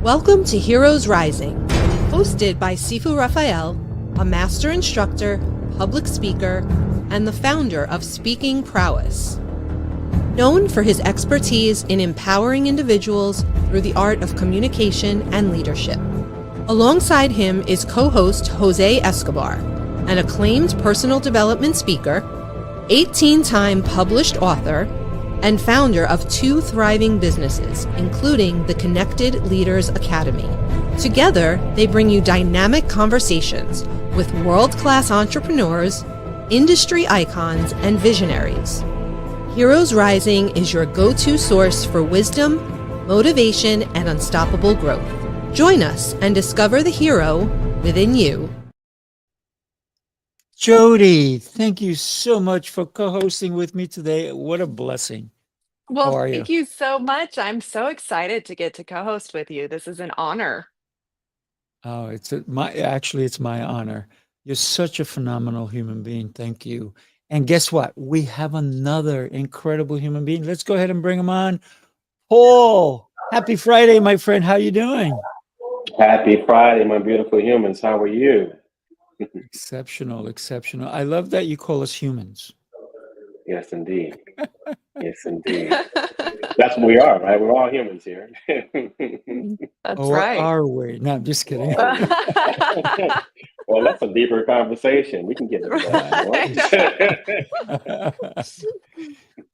Welcome to Heroes Rising, hosted by Sifu Rafael, a master instructor, public speaker, and the founder of Speaking Prowess. Known for his expertise in empowering individuals through the art of communication and leadership. Alongside him is co-host Jose Escobar, an acclaimed personal development speaker, 18-time published author, and founder of 2 thriving businesses, including the Connected Leaders Academy. Together, they bring you dynamic conversations with world-class entrepreneurs, industry icons, and visionaries. Heroes Rising is your go-to source for wisdom, motivation, and unstoppable growth. Join us and discover the hero within you. Jody, thank you so much for co-hosting with me today. What a blessing. How Well, are you? thank you so much. I'm so excited to get to co-host with you. This is an honor. Oh, it's my honor. You're such a phenomenal human being. Thank you. And guess what? We have another incredible human being. Let's go ahead and bring him on. Paul, happy Friday, my friend. How you doing? Happy Friday, my beautiful humans. How are you? Exceptional, exceptional. I love that you call us humans. Yes, indeed. Yes, indeed. That's what we are, right? We're all humans here. That's Or right. are we? No, I'm just kidding. Well, that's a deeper conversation. We can get into that.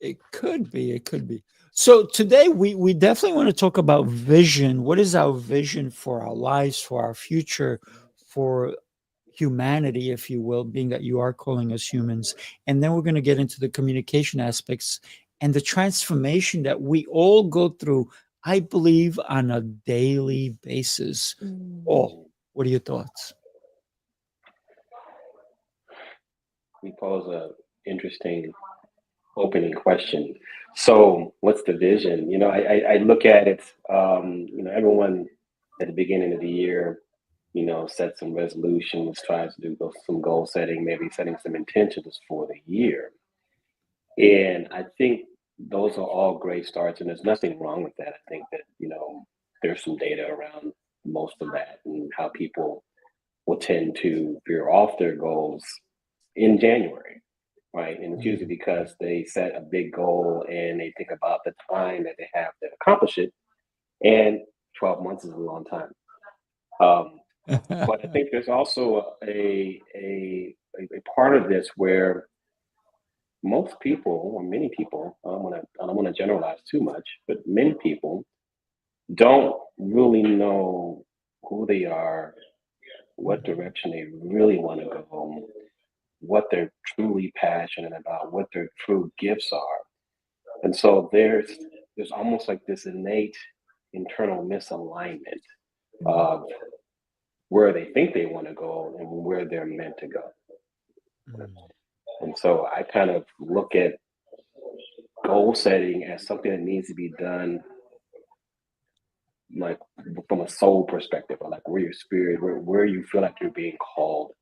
It could be. It could be. So today we definitely want to talk about vision. What is our vision for our lives, for our future, for humanity, if you will, being that you are calling us humans. And then we're going to get into the communication aspects and the transformation that we all go through, I believe, on a daily basis. Oh, what are your thoughts? We pose an interesting opening question. So, what's the vision? I look at it. Everyone at the beginning of the year, set some resolutions, tries to do some goal setting, maybe setting some intentions for the year. And I think those are all great starts, and there's nothing wrong with that. I think that, there's some data around most of that and how people will tend to veer off their goals in January, right? And it's usually because they set a big goal and they think about the time that they have to accomplish it. And 12 months is a long time. But I think there's also a part of this where most people, or many people, I don't want to generalize too much, but many people don't really know who they are, what direction they really want to go, what they're truly passionate about, what their true gifts are. And so there's almost like this innate internal misalignment of where they think they want to go and where they're meant to go. And so I kind of look at goal setting as something that needs to be done like from a soul perspective, or like where your spirit, where you feel like you're being called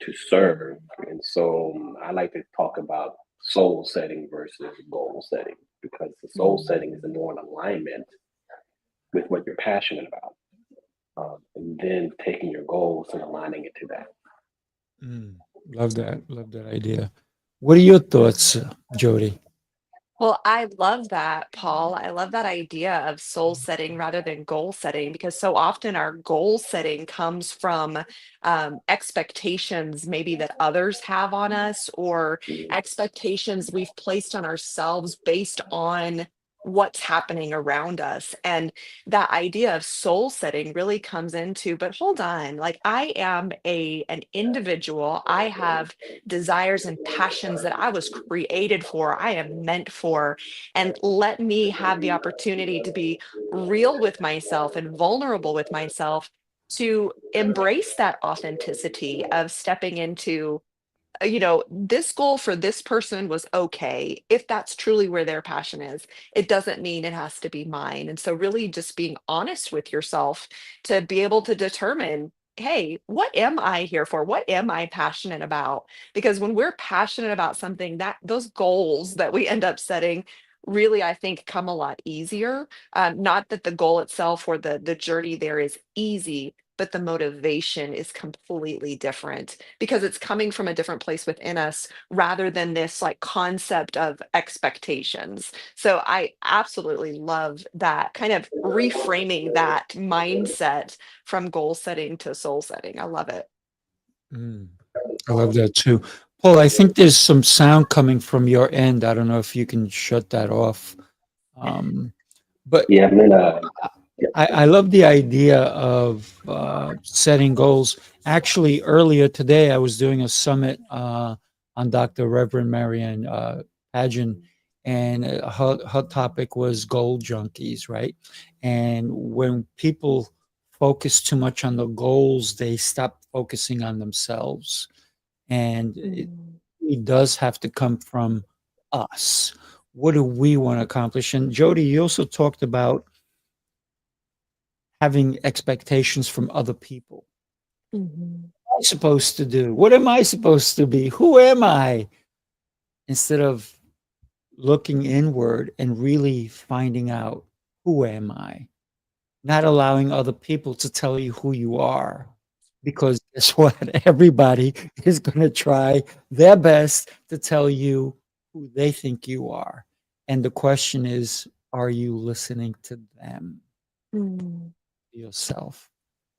to serve. And so I like to talk about soul setting versus goal setting, because the soul setting is more in alignment with what you're passionate about. And then taking your goals and aligning it to that. Love that. Love that idea. What are your thoughts, Jody? Well, I love that, Paul. I love that idea of soul setting rather than goal setting, because so often our goal setting comes from expectations maybe that others have on us, or expectations we've placed on ourselves based on what's happening around us. And that idea of soul setting really comes into, but hold on, like I am an individual. I have desires and passions that I was created for, I am meant for. And let me have the opportunity to be real with myself and vulnerable with myself, to embrace that authenticity of stepping into, this goal for this person was okay. If that's truly where their passion is, it doesn't mean it has to be mine. And so, really, just being honest with yourself to be able to determine, hey, what am I here for? What am I passionate about? Because when we're passionate about something, that those goals that we end up setting really, I think, come a lot easier. Not that the goal itself or the journey there is easy, but the motivation is completely different because it's coming from a different place within us rather than this like concept of expectations. So I absolutely love that kind of reframing that mindset from goal setting to soul setting. I love it. Mm, I love that too. Paul, I think there's some sound coming from your end. I don't know if you can shut that off. Um, but Yeah, I'm gonna. Yeah. I love the idea of setting goals. Actually, earlier today, I was doing a summit on Dr. Reverend Marianne Pageant, and her topic was goal junkies, right? And when people focus too much on the goals, they stop focusing on themselves. And Mm, it does have to come from us. What do we want to accomplish? And Jody, you also talked about having expectations from other people. mhm, What am I supposed to do? What am I supposed to be? Who am I? Instead of looking inward and really finding out who am I? Not allowing other people to tell you who you are. Because guess what? Everybody is going to try their best to tell you who they think you are. And the question is, are you listening to them, mm, yourself?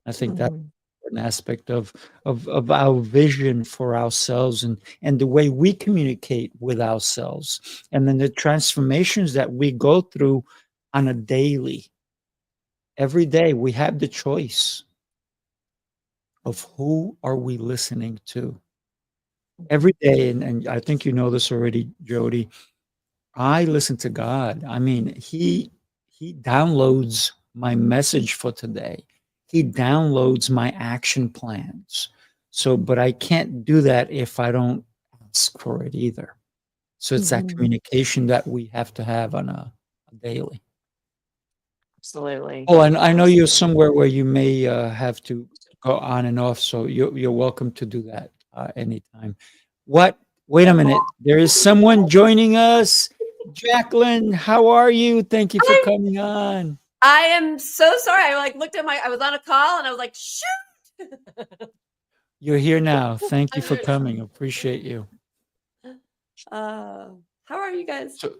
I think that's mhm, an aspect of our vision for ourselves and the way we communicate with ourselves, and then the transformations that we go through on a daily. Every day we have the choice of who are we listening to. Every day, and I think you know this already, Jody, I listen to God. I mean, he downloads my message for today. He downloads my action plans. So, but I can't do that if I don't ask for it either. So it's that mhm. communication that we have to have on a daily. Absolutely. Oh, and I know you're Absolutely. somewhere where you may have to go on and off, so you're welcome to do that anytime. What? Wait a minute. There is someone joining us. Jaclyn, how are you? Thank you for I'm, coming on. I am so sorry. I like looked at I was on a call and I was like, shoot. You're here now. Thank you I'm for here coming. Appreciate you. how are you guys? So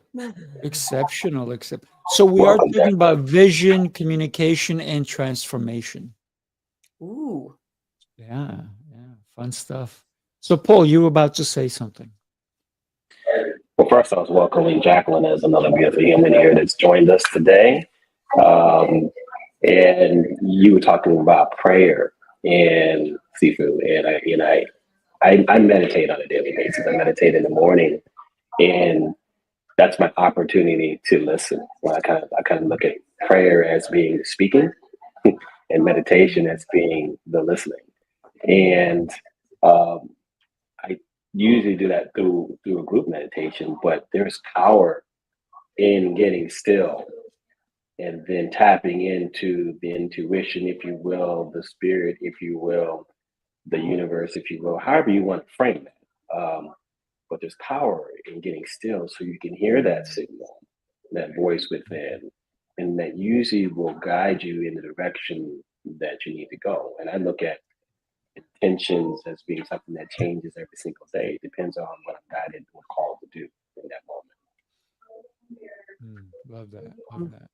exceptional, except so we are Welcome back. talking about vision, communication, and transformation. Ooh. Yeah, yeah, fun stuff. So Paul, you were about to say something. Well, first, I was welcoming Jaclyn as another beautiful human here that's joined us today. Um, and you were talking about prayer and seafood, and I meditate on a daily basis. I meditate in the morning, and that's my opportunity to listen. Well, I kind of look at prayer as being speaking, and meditation as being the listening. And um, I usually do that through a group meditation, but there's power in getting still and then tapping into the intuition, if you will, the spirit, if you will, the universe, if you will, however you want to frame that. But there's power in getting still so you can hear that signal, that voice within, and that usually will guide you in the direction that you need to go. And I look at intentions as being something that changes every single day. It depends on what I'm guided or called to do in that moment. Love that. Love that.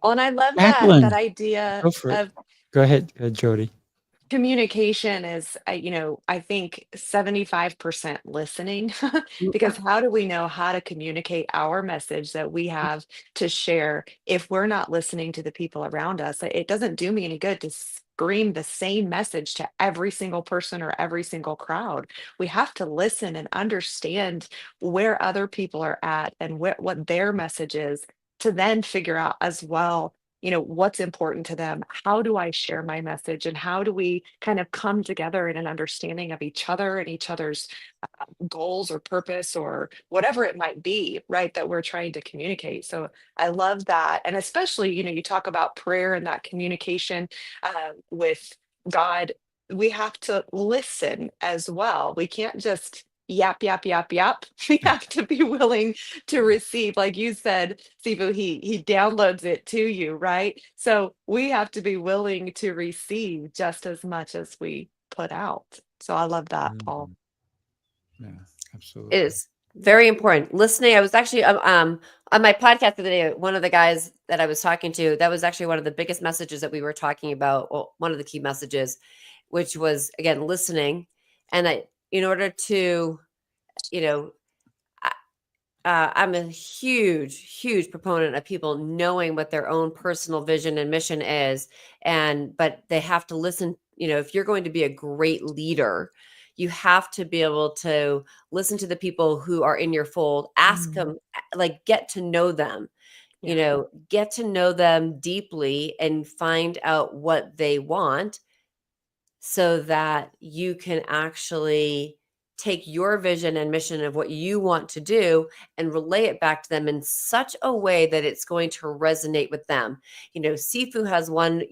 Well, and I love that Jaclyn, idea go for it. of Go ahead, Jody. communication is, I think 75% listening, because how do we know how to communicate our message that we have to share if we're not listening to the people around us? It doesn't do me any good to scream the same message to every single person or every single crowd. We have to listen and understand where other people are at and what their message is to then figure out as well, what's important to them. How do I share my message, and how do we kind of come together in an understanding of each other and each other's goals or purpose or whatever it might be, right, that we're trying to communicate. So I love that. And especially, you talk about prayer and that communication with God. We have to listen as well. We can't just yap, yap, yap, yap. We have to be willing to receive. Like you said, Sifu, he downloads it to you, right? So we have to be willing to receive just as much as we put out. So I love that, Paul. Yeah, absolutely. It is very important. Listening. I was actually on my podcast the other day. One of the guys that I was talking to, that was actually one of the biggest messages that we were talking about. Well, one of the key messages, which was again listening. And in order to, you know, I'm a huge proponent of people knowing what their own personal vision and mission is, but they have to listen. If you're going to be a great leader, you have to be able to listen to the people who are in your fold, ask them, like, get to know them, get to know them deeply and find out what they want so that you can actually take your vision and mission of what you want to do and relay it back to them in such a way that it's going to resonate with them. Sifu has one,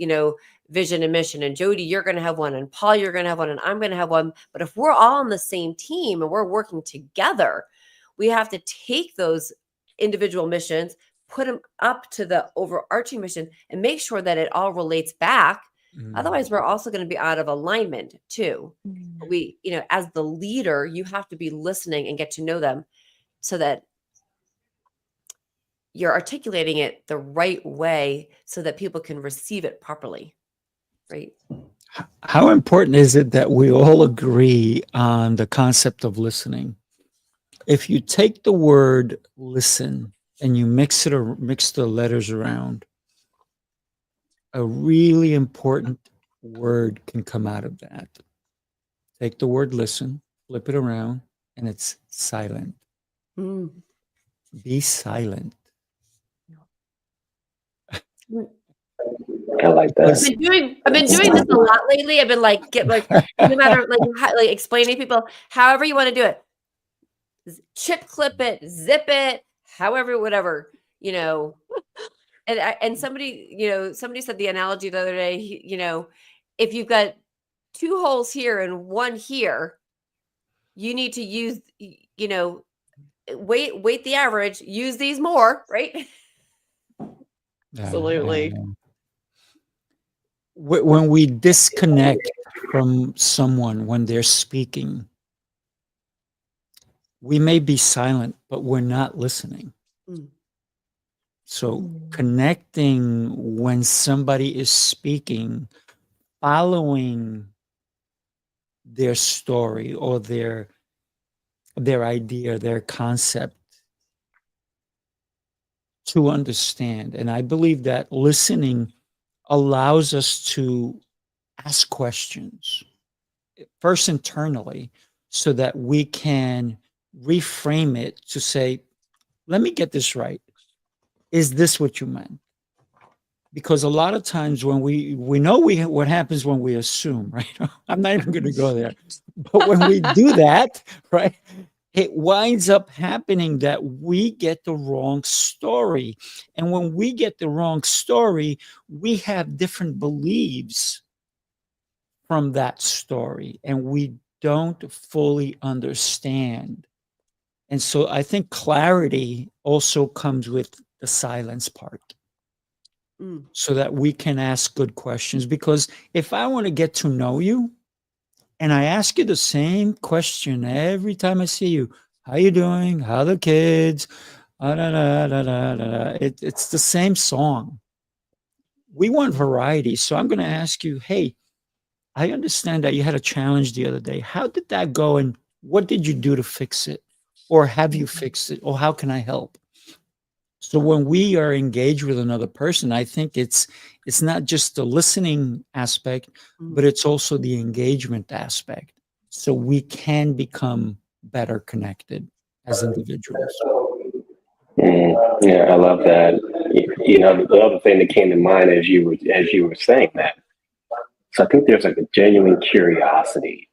vision and mission, and Jody, you're going to have one, and Paul, you're going to have one, and I'm going to have one. But if we're all on the same team and we're working together, we have to take those individual missions, put them up to the overarching mission, and make sure that it all relates back. Otherwise, we're also going to be out of alignment too. We, as the leader, you have to be listening and get to know them so that you're articulating it the right way so that people can receive it properly. Right. How important is it that we all agree on the concept of listening? If you take the word listen and you mix the letters around, a really important word can come out of that. Take the word listen, flip it around, and it's silent. Be silent. I like that. I've been doing this a lot lately. I've been no matter explaining to people however you want to do it. Chip clip it, zip it, however, whatever, And somebody said the analogy the other day, if you've got 2 holes here and 1 here, you need to use, weight the average, use these more, right? Absolutely. When we disconnect from someone when they're speaking, we may be silent, but we're not listening. So connecting when somebody is speaking, following their story or their idea, their concept to understand. And I believe that listening allows us to ask questions, first internally, so that we can reframe it to say, let me get this right. Is this what you meant? Because a lot of times when we know what happens when we assume, right? I'm not even going to go there. But when we do that, right, it winds up happening that we get the wrong story. And when we get the wrong story, we have different beliefs from that story, and we don't fully understand. And so I think clarity also comes with the silence part. So that we can ask good questions. Because if I want to get to know you and I ask you the same question every time I see you, how you doing? How are the kids? It's the same song. We want variety. So I'm going to ask you, hey, I understand that you had a challenge the other day. How did that go? And what did you do to fix it? Or have you fixed it? Or how can I help? So when we are engaged with another person, I think it's not just the listening aspect, but it's also the engagement aspect. So we can become better connected as individuals. Yeah, I love that. The other thing that came to mind as you were saying that. So I think there's like a genuine curiosity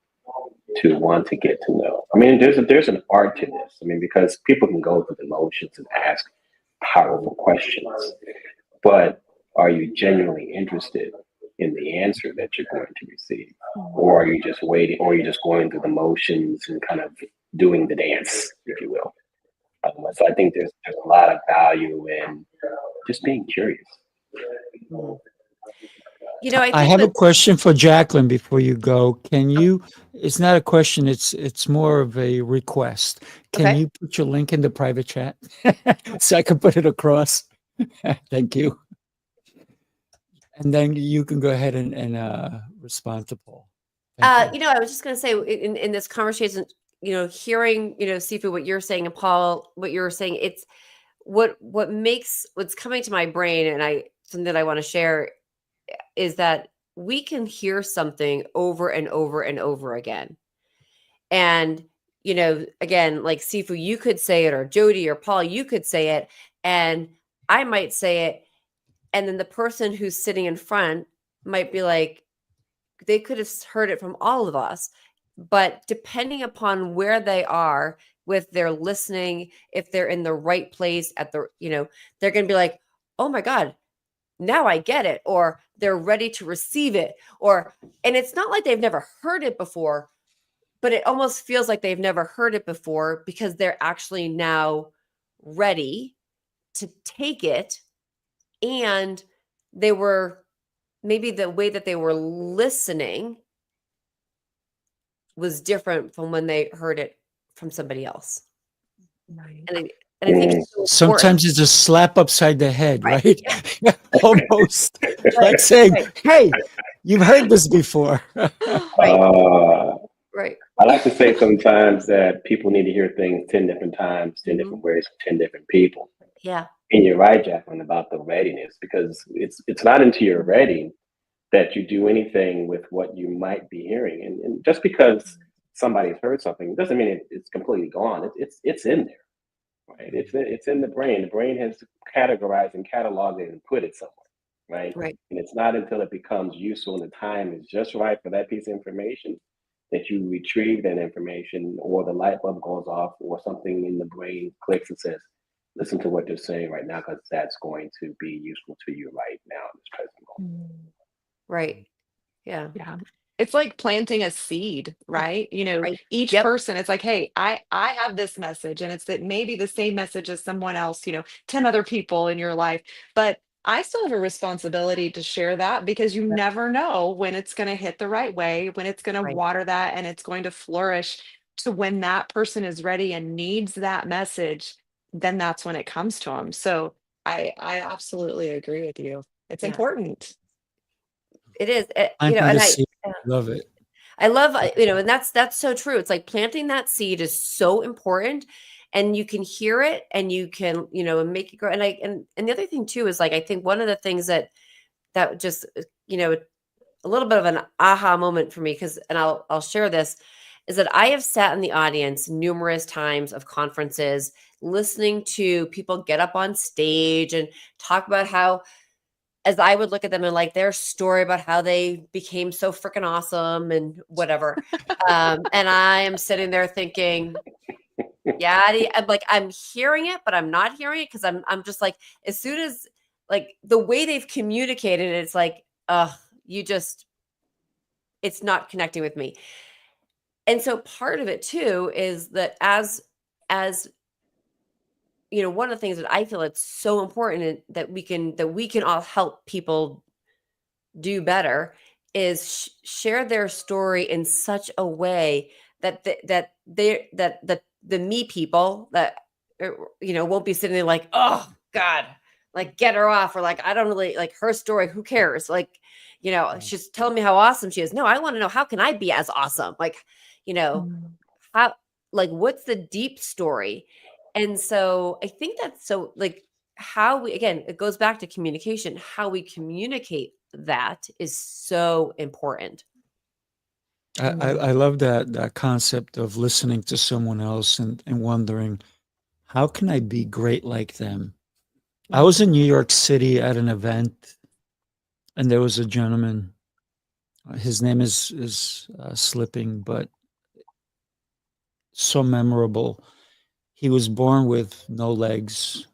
to want to get to know. I mean, there's an art to this. I mean, because people can go through the motions and ask powerful questions, but are you genuinely interested in the answer that you're going to receive, or are you just waiting, or are you just going through the motions and kind of doing the dance, if you will. So I think there's a lot of value in just being curious. Mhm. You know, I I think have a that question for Jaclyn before you go. Can you, it's not a question, it's more of a request. Can okay. you put your link in the private chat so I can put it across? Thank you. And then you can go ahead and respond to Paul. Thank you. You know, I was just going to say in this conversation, you know, hearing, you know, Sifu, what you're saying, and Paul, what you're saying, it's what's coming to my brain, and something that I want to share is that we can hear something over and over and over again. And, you know, again, like Sifu, you could say it, or Jody or Paul, you could say it, and I might say it. And then the person who's sitting in front might be like, they could have heard it from all of us. But depending upon where they are with their listening, if they're in the right place at the, you know, they're going to be like, oh my God, now I get it. Or they're ready to receive it. And it's not like they've never heard it before, but it almost feels like they've never heard it before because they're actually now ready to take it. And maybe the way that they were listening was different from when they heard it from somebody else. Right. And I think it's so important. Sometimes it's a slap upside the head, Right. right? Almost like saying, Right. hey, you've heard this before. Right. Right. I like to say sometimes that people need to hear things 10 different times, 10 different ways, from 10 different people. Yeah. And you're right, Jaclyn, about the readiness, because it's not until you're ready that you do anything with what you might be hearing. And just because somebody's heard something doesn't mean it's completely gone. It's in there, right? It's in the brain. The brain has categorized and cataloged it and put it somewhere, right? Right. And it's not until it becomes useful and the time is just right for that piece of information that you retrieve that information, or the light bulb goes off, or something in the brain clicks and says, listen to what they're saying right now, because that's going to be useful to you right now in this present moment. Right. Yeah. Yeah. It's like planting a seed, right? You know, Right. each Yep. person, it's like, hey, I have this message, and it's that maybe the same message as someone else, you know, 10 other people in your life. But I still have a responsibility to share that, because you never know when it's going to hit the right way, when it's going to Right. water that and it's going to flourish to when that person is ready and needs that message, then that's when it comes to them. So I absolutely agree with you. It's Yeah. important. It is. You know, Planting and the seed. Love it. I love, you know, and that's so true. It's like planting that seed is so important, and you can hear it, and you can, you know, make it grow. And the other thing too is, like, I think one of the things that just, you know, a little bit of an aha moment for me, and I'll share this, is that I have sat in the audience numerous times of conferences, listening to people get up on stage and talk about how, as I would look at them and like their story about how they became so freaking awesome and whatever. And I am sitting there thinking, yeah, I'm like, I'm hearing it, but I'm not hearing it, because I'm just like, as soon as, like, the way they've communicated it, it's like, it's not connecting with me. And so part of it too is that as you know, one of the things that I feel it's so important that we can all help people do better is share their story in such a way that the me people that you know won't be sitting there like, oh God, like, get her off, or like, I don't really like her story, who cares, like, you know, she's telling me how awesome she is. No, I want to know, how can I be as awesome, like, you know, how, like, what's the deep story? And so I think that's so, like, how we, again, it goes back to communication. How we communicate that is so important. I love that concept of listening to someone else and wondering, how can I be great like them? I was in New York City at an event, and there was a gentleman. His name is slipping, but so memorable. He was born with no legs,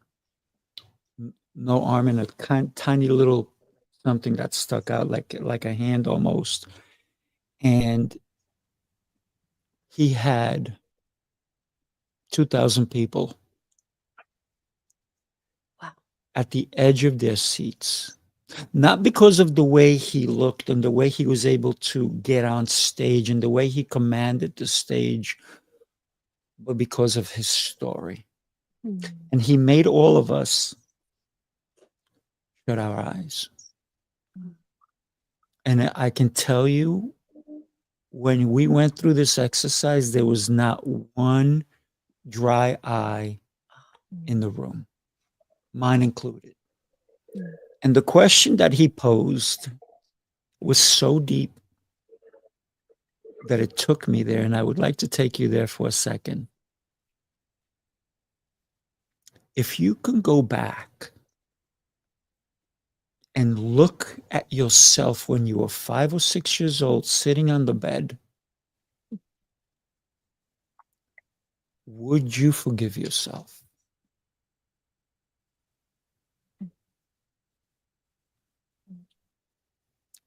no arm, and a tiny little something that stuck out like a hand almost. And he had 2,000 people Wow. at the edge of their seats. Not because of the way he looked and the way he was able to get on stage and the way he commanded the stage, but because of his story. And he made all of us shut our eyes. And I can tell you, when we went through this exercise, there was not one dry eye in the room, mine included. And the question that he posed was so deep that it took me there. And I would like to take you there for a second. If you can go back and look at yourself when you were 5 or 6 years old, sitting on the bed, would you forgive yourself?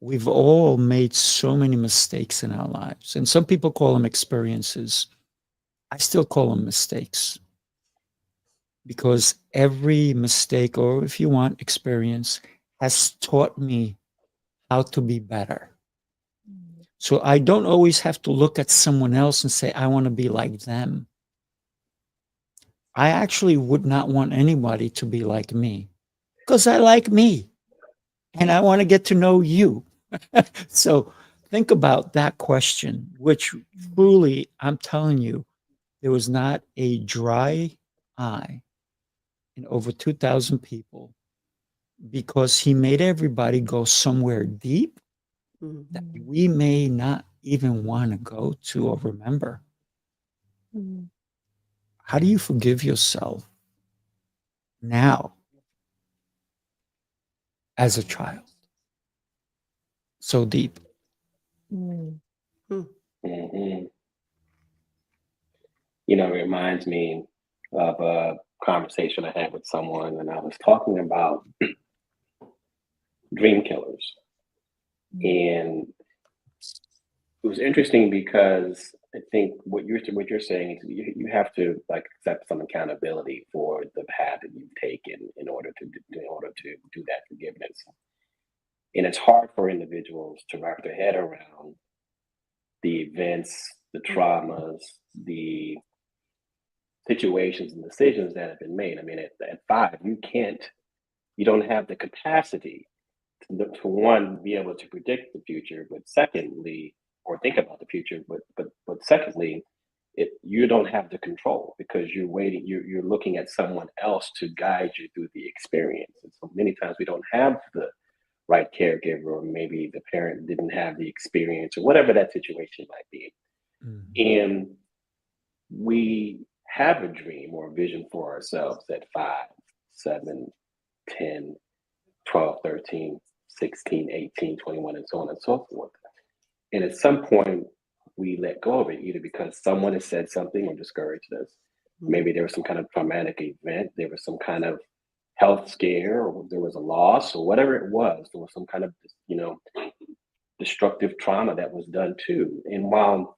We've all made so many mistakes in our lives, and some people call them experiences. I still call them mistakes, because every mistake, or if you want, experience, has taught me how to be better. So I don't always have to look at someone else and say, I want to be like them. I actually would not want anybody to be like me, because I like me and I want to get to know you. So think about that question, which truly, I'm telling you, there was not a dry eye in over 2,000 people, because he made everybody go somewhere deep that we may not even want to go to or remember. How do you forgive yourself now as a child? So deep. Mhm. You know, it reminds me of a conversation I had with someone, and I was talking about dream killers. And it was interesting because I think what you're saying is you have to like accept some accountability for the path that you've taken in order to do that forgiveness. And it's hard for individuals to wrap their head around the events, the traumas, the situations and decisions that have been made. I mean, at 5, you don't have the capacity to one, be able to predict the future, but secondly, or think about the future, but secondly, you don't have the control, because you're looking at someone else to guide you through the experience. And so many times we don't have the right caregiver, or maybe the parent didn't have the experience, or whatever that situation might be. And we have a dream or a vision for ourselves at 5, 7, 10, 12, 13, 16, 18, 21, and so on and so forth. And at some point, we let go of it, either because someone has said something or discouraged us. Maybe there was some kind of traumatic event, there was some kind of health scare, or there was a loss, or whatever it was. There was some kind of, destructive trauma that was done too. And while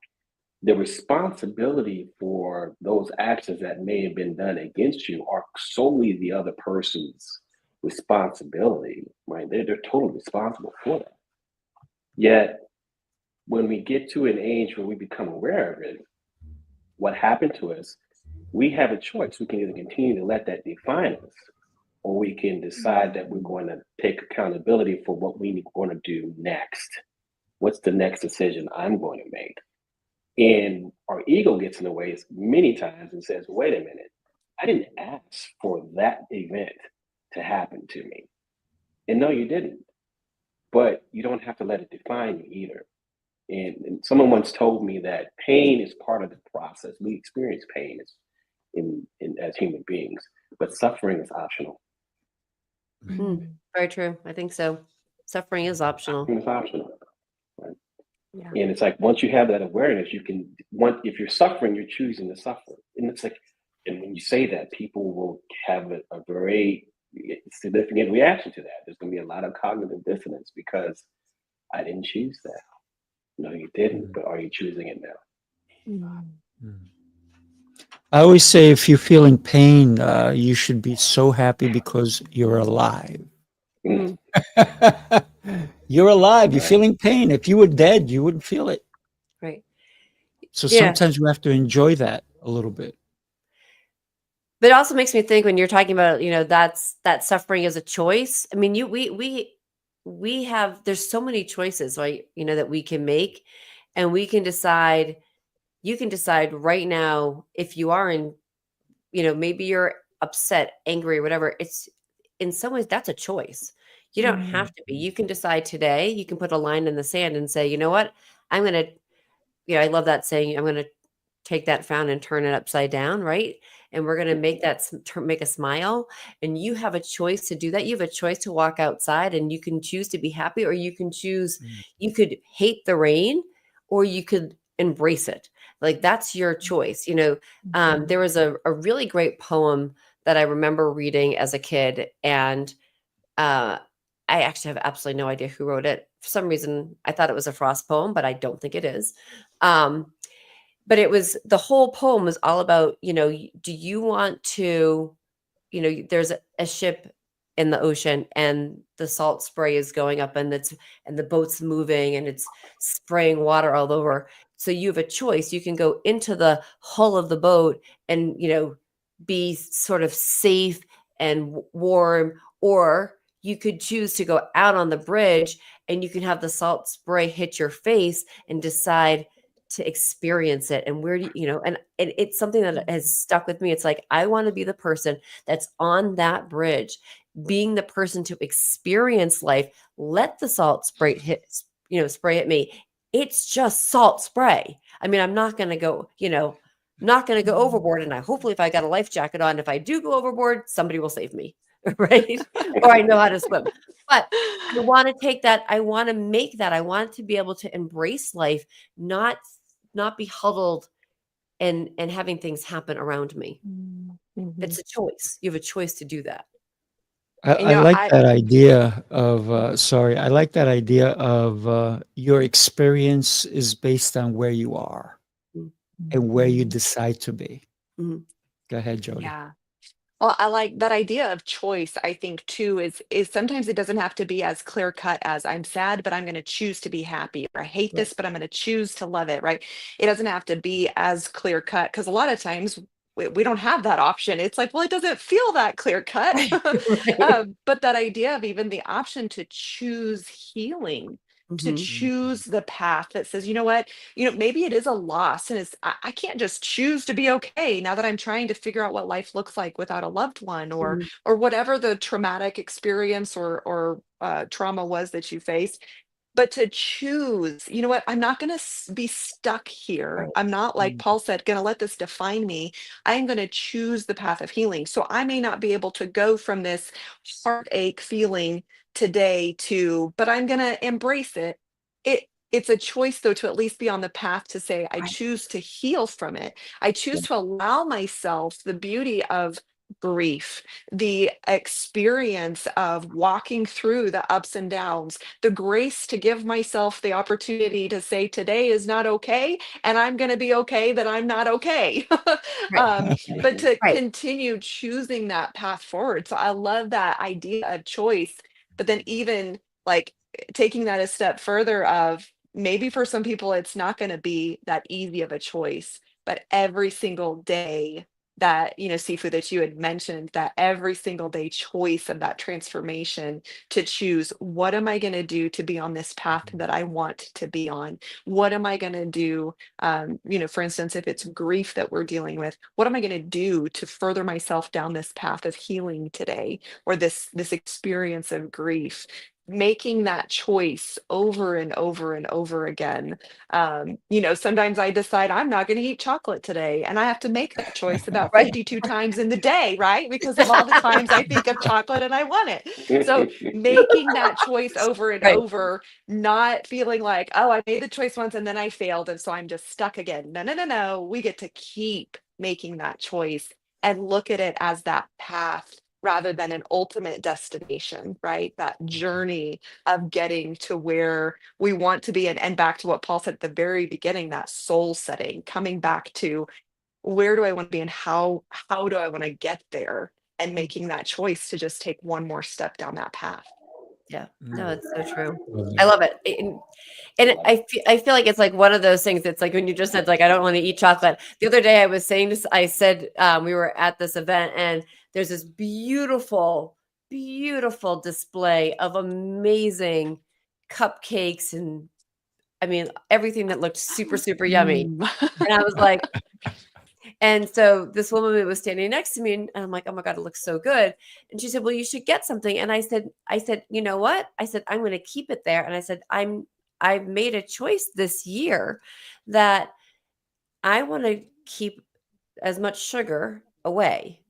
the responsibility for those actions that may have been done against you are solely the other person's responsibility, right? They're totally responsible for that. Yet, when we get to an age where we become aware of it, what happened to us, we have a choice. We can either continue to let that define us, or we can decide that we're going to take accountability for what we're going to do next. What's the next decision I'm going to make? And our ego gets in the way many times and says, wait a minute, I didn't ask for that event to happen to me. And no, you didn't. But you don't have to let it define you either. And someone once told me that pain is part of the process. We experience pain as human beings, but suffering is optional. Very true. I think so. Suffering is optional. Suffering is optional. Right? Yeah. And it's like, once you have that awareness, if you're suffering, you're choosing to suffer. And it's like, and when you say that, people will have a very significant reaction to that. There's going to be a lot of cognitive dissonance, because I didn't choose that. No, you didn't, but are you choosing it now? I always say if you're feeling pain, you should be so happy because you're alive. Mhm. You're alive. You're Right. feeling pain. If you were dead, you wouldn't feel it. Right. So Yeah. sometimes you have to enjoy that a little bit. But it also makes me think when you're talking about, that suffering is a choice. I mean, we have there's so many choices, right? That we can make, and we can decide. You can decide right now if you are in, maybe you're upset, angry, or whatever. It's in some ways that's a choice. You don't have to be. You can decide today. You can put a line in the sand and say, you know what, I'm gonna. I love that saying. I'm gonna take that frown and turn it upside down, right? And we're going to make that make a smile. And you have a choice to do that. You have a choice to walk outside, and you can choose to be happy, or you can choose, you could hate the rain, or you could embrace it. Like that's your choice. There was a really great poem that I remember reading as a kid, and I actually have absolutely no idea who wrote it. For some reason, I thought it was a Frost poem, but I don't think it is. But it was the whole poem was all about, do you want to, there's a ship in the ocean and the salt spray is going up, and the boat's moving and it's spraying water all over. So you have a choice. You can go into the hull of the boat and, be sort of safe and warm, or you could choose to go out on the bridge and you can have the salt spray hit your face and decide to experience it. And where do and it's something that has stuck with me. It's like, I want to be the person that's on that bridge, being the person to experience life. Let the salt spray spray at me. It's just salt spray. I mean, I'm not going to go, not going to go overboard. And hopefully if I got a life jacket on, if I do go overboard, somebody will save me. Right. Or I know how to swim. But I want to take that. I want to make that. I want to be able to embrace life, not be huddled and having things happen around me. It's a choice. You have a choice to do that. I like that idea of, sorry, I like that idea of your experience is based on where you are and where you decide to be. Mhm. Go ahead, Jody. Yeah. Well, I like that idea of choice. I think too is sometimes it doesn't have to be as clear cut as I'm sad, but I'm going to choose to be happy, or I hate Right. this, but I'm going to choose to love it, right? It doesn't have to be as clear cut, because a lot of times we don't have that option. It's like, well, it doesn't feel that clear cut. Right. But that idea of even the option to choose healing, to Mhm. choose the path that says, you know what, maybe it is a loss, and I can't just choose to be okay now that I'm trying to figure out what life looks like without a loved one, or Mhm. whatever the traumatic experience or trauma was that you faced. But to choose, you know what, I'm not going to be stuck here. Right. I'm not, like Paul said, going to let this define me. I'm going to choose the path of healing. So I may not be able to go from this heartache feeling today to, but I'm going to embrace it. It's a choice though to at least be on the path to say I Right. choose to heal from it. I choose Yeah. to allow myself the beauty of grief, the experience of walking through the ups and downs, the grace to give myself the opportunity to say today is not okay, and I'm going to be okay that I'm not okay. Right. But to Right. continue choosing that path forward. So I love that idea of choice, but then even like taking that a step further of, maybe for some people it's not going to be that easy of a choice, but every single day, that Sifu, that you had mentioned, that every single day choice of that transformation, to choose, what am I going to do to be on this path that I want to be on? What am I going to do, for instance, if it's grief that we're dealing with, what am I going to do to further myself down this path of healing today, or this experience of grief? Making that choice over and over and over again. Sometimes I decide I'm not going to eat chocolate today, and I have to make that choice about Right. 52 times in the day, right? Because of all the times I think of chocolate and I want it. So making that choice over and Right. over, not feeling like, oh, I made the choice once and then I failed, and so I'm just stuck again. No, no, no, no. We get to keep making that choice and look at it as that path rather than an ultimate destination, right? That journey of getting to where we want to be. And back to what Paul said at the very beginning, that soul setting, coming back to where do I want to be and how do I want to get there, and making that choice to just take one more step down that path. Yeah. No, it's so true. Love I that. love it. And I feel like it's like one of those things. It's like when you just said, like, I don't want to eat chocolate. The other day I was saying this, I said, we were at this event and there's this beautiful, beautiful display of amazing cupcakes and I mean, everything that looked super, super yummy. And I was like, and so this woman was standing next to me and I'm like, oh my God, it looks so good. And she said, well, you should get something. And I said, you know what? I said, I'm going to keep it there. And I said, I've made a choice this year that I want to keep as much sugar away.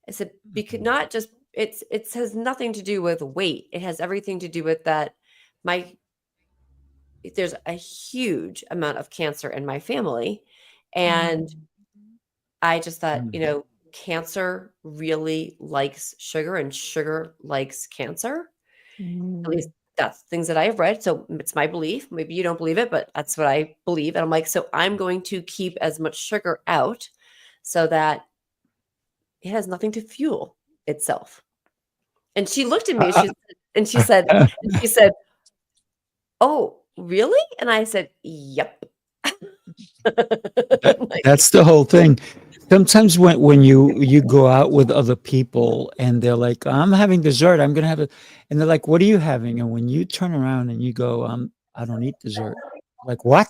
I said, because not just it has nothing to do with weight. It has everything to do with that there's a huge amount of cancer in my family. And I just thought, cancer really likes sugar and sugar likes cancer. At least that's things that I've read. So it's my belief. Maybe you don't believe it, but that's what I believe. And I'm like, so I'm going to keep as much sugar out so that it has nothing to fuel itself. And she looked at me and she said, oh, really? And I said, yep. That's the whole thing. Sometimes when you go out with other people and they're like, I'm having dessert, I'm gonna have it, and they're like, what are you having? And when you turn around and you go, I don't eat dessert. Like, what?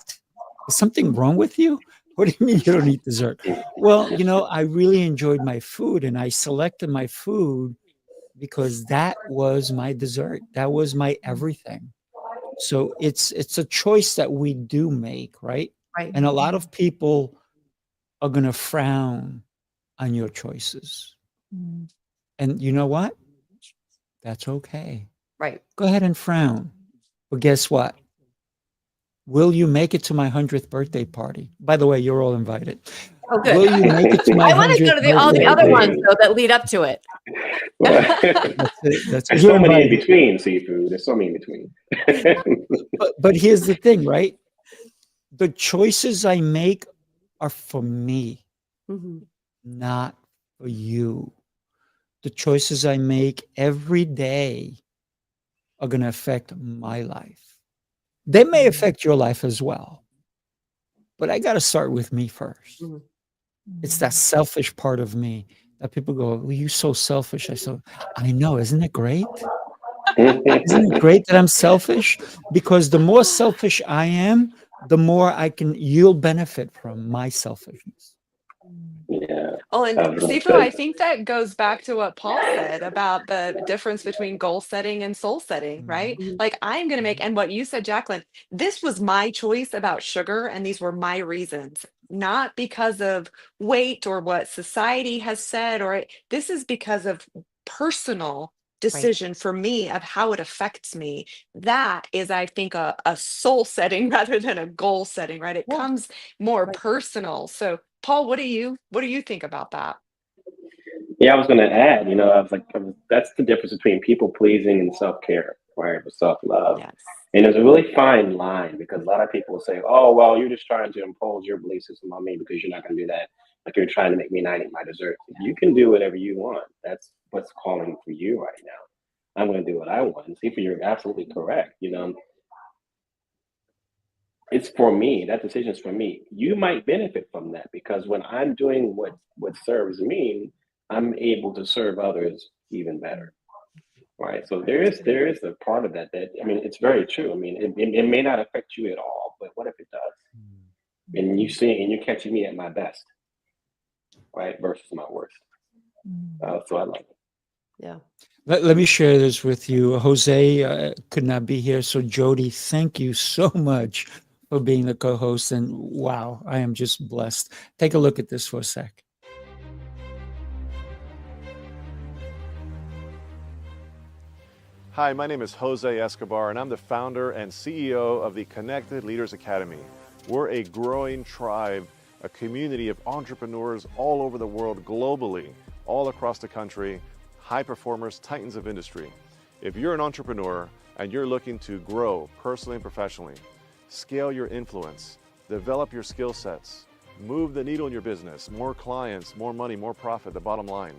Is something wrong with you? What do you mean you don't eat dessert? Well, I really enjoyed my food and I selected my food because that was my dessert. That was my everything. So it's a choice that we do make, right? Right. And a lot of people are going to frown on your choices. And you know what? That's okay. Right. Go ahead and frown. But guess what? Will you make it to my 100th birthday party? By the way, you're all invited. Oh, good. Will you make it to my I want to go to all the other ones though that lead up to it. That's There's so many in between, Sifu. There's so many in between. but here's the thing, right? The choices I make are for me, not for you. The choices I make every day are going to affect my life. They may affect your life as well, but I got to start with me first. It's that selfish part of me that people go, well, you're so selfish. I know, isn't it great? Isn't it great that I'm selfish? Because the more selfish I am, the more you'll benefit from my selfishness. Yeah. Well, and Sifu, I think that goes back to what Paul said about the difference between goal setting and soul setting, right? Like I'm going to make, and what you said, Jaclyn, this was my choice about sugar, and these were my reasons, not because of weight or what society has said, this is because of personal decision for me of how it affects me. That is, I think, a soul setting rather than a goal setting, right? It comes more personal. So Paul, what do you think about that? Yeah, I was going to add, that's the difference between people pleasing and self-care, right? Self-love. Yes. And there's a really fine line because a lot of people will say, oh, well, you're just trying to impose your belief system on me because you're not going to do that. Like you're trying to make me not eat my dessert. You can do whatever you want. That's what's calling for you right now. I'm going to do what I want. And Sifu, you're absolutely correct. It's for me. That decision's for me. You might benefit from that because when I'm doing what serves me, I'm able to serve others even better. Right. So there is a part of that it's very true. It may not affect you at all, but what if it does? And you're catching me at my best, right? Versus my worst. So I like it. Yeah. Let me share this with you. Jose could not be here. So Jody, thank you so much for being the co-host. And wow, I am just blessed. Take a look at this for a sec. Hi, my name is Jose Escobar, and I'm the founder and CEO of the Connected Leaders Academy. We're a growing tribe, a community of entrepreneurs all over the world, globally, all across the country, high performers, titans of industry. If you're an entrepreneur and you're looking to grow personally and professionally, scale your influence, develop your skill sets, Move the needle in your business, more clients, more money, more profit, the bottom line.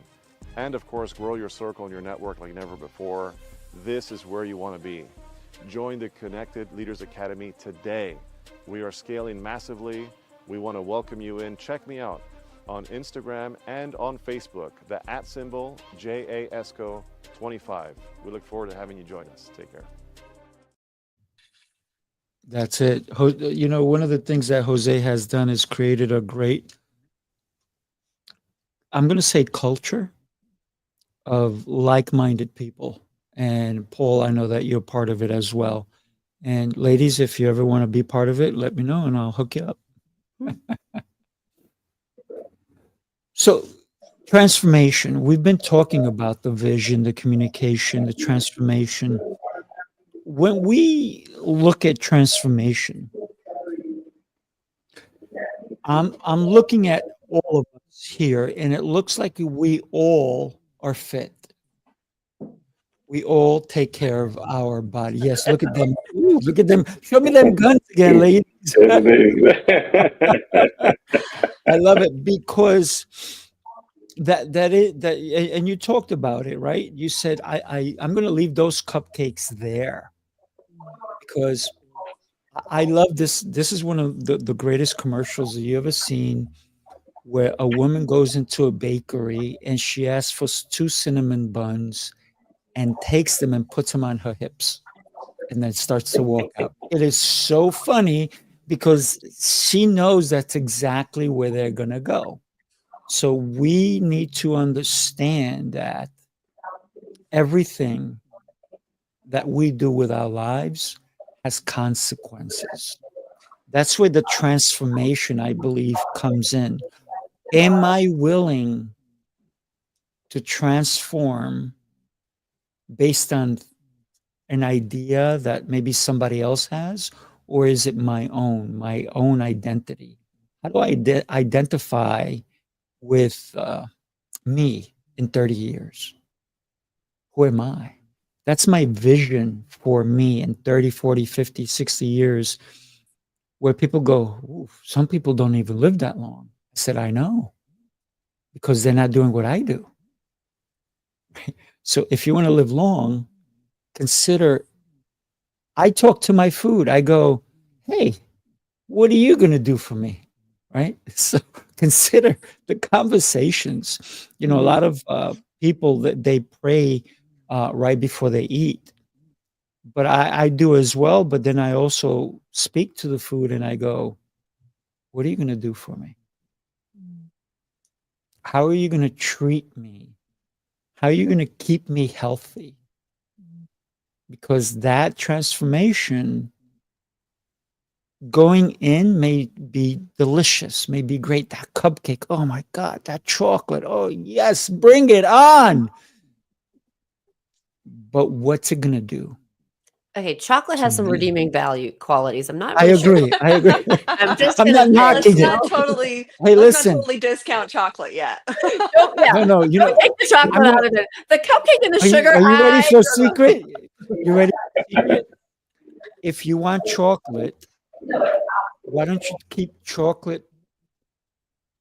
And of course, grow your circle and your network like never before. This is where you want to be. Join the Connected Leaders Academy today. We are scaling massively. We want to welcome you in. Check me out on Instagram and on Facebook, the @ JASCO25. We look forward to having you join us. Take care. That's it. You know, one of the things that Jose has done is created a great, I'm going to say, culture of like-minded people. And Paul, I know that you're part of it as well. And ladies, if you ever want to be part of it, let me know and I'll hook you up. So, transformation. We've been talking about the vision, the communication, the transformation. When we look at transformation, I'm looking at all of us here, and it looks like we all are fit. We all take care of our body. Yes, look at them. Ooh, look at them. Show me them guns again, ladies. I love it because and you talked about it, right? You said I'm going to leave those cupcakes there because I love this. This is one of the greatest commercials that you ever seen, where a woman goes into a bakery and she asks for 2 cinnamon buns and takes them and puts them on her hips and then starts to walk out. It is so funny because she knows that's exactly where they're going to go. So we need to understand that everything that we do with our lives has consequences. That's where the transformation, I believe, comes in. Am I willing to transform based on an idea that maybe somebody else has, or is it my own identity? How do I identify with me in 30 years? Who am I? That's my vision for me in 30, 40, 50, 60 years, where people go, ooh, some people don't even live that long. I said, I know, because they're not doing what I do. So if you want to live long, consider, I talk to my food. I go, hey, what are you going to do for me? Right? So consider the conversations. You know, a lot of people that they pray right before they eat. But I do as well. But then I also speak to the food and I go, what are you going to do for me? How are you going to treat me? How are you going to keep me healthy? Because that transformation going in may be delicious, may be great. That cupcake, oh my God, that chocolate, oh yes, bring it on. But what's it going to do? Okay, chocolate has some redeeming value qualities. I'm not I really sure. agree. I agree. I'm just I'm gonna not say, knocking it. Hey, let's listen. not totally discount chocolate yet. No, you know, don't take the chocolate out of it. The cupcake and the sugar. Are you ready for a secret? You ready for a secret? If you want chocolate, why don't you keep chocolate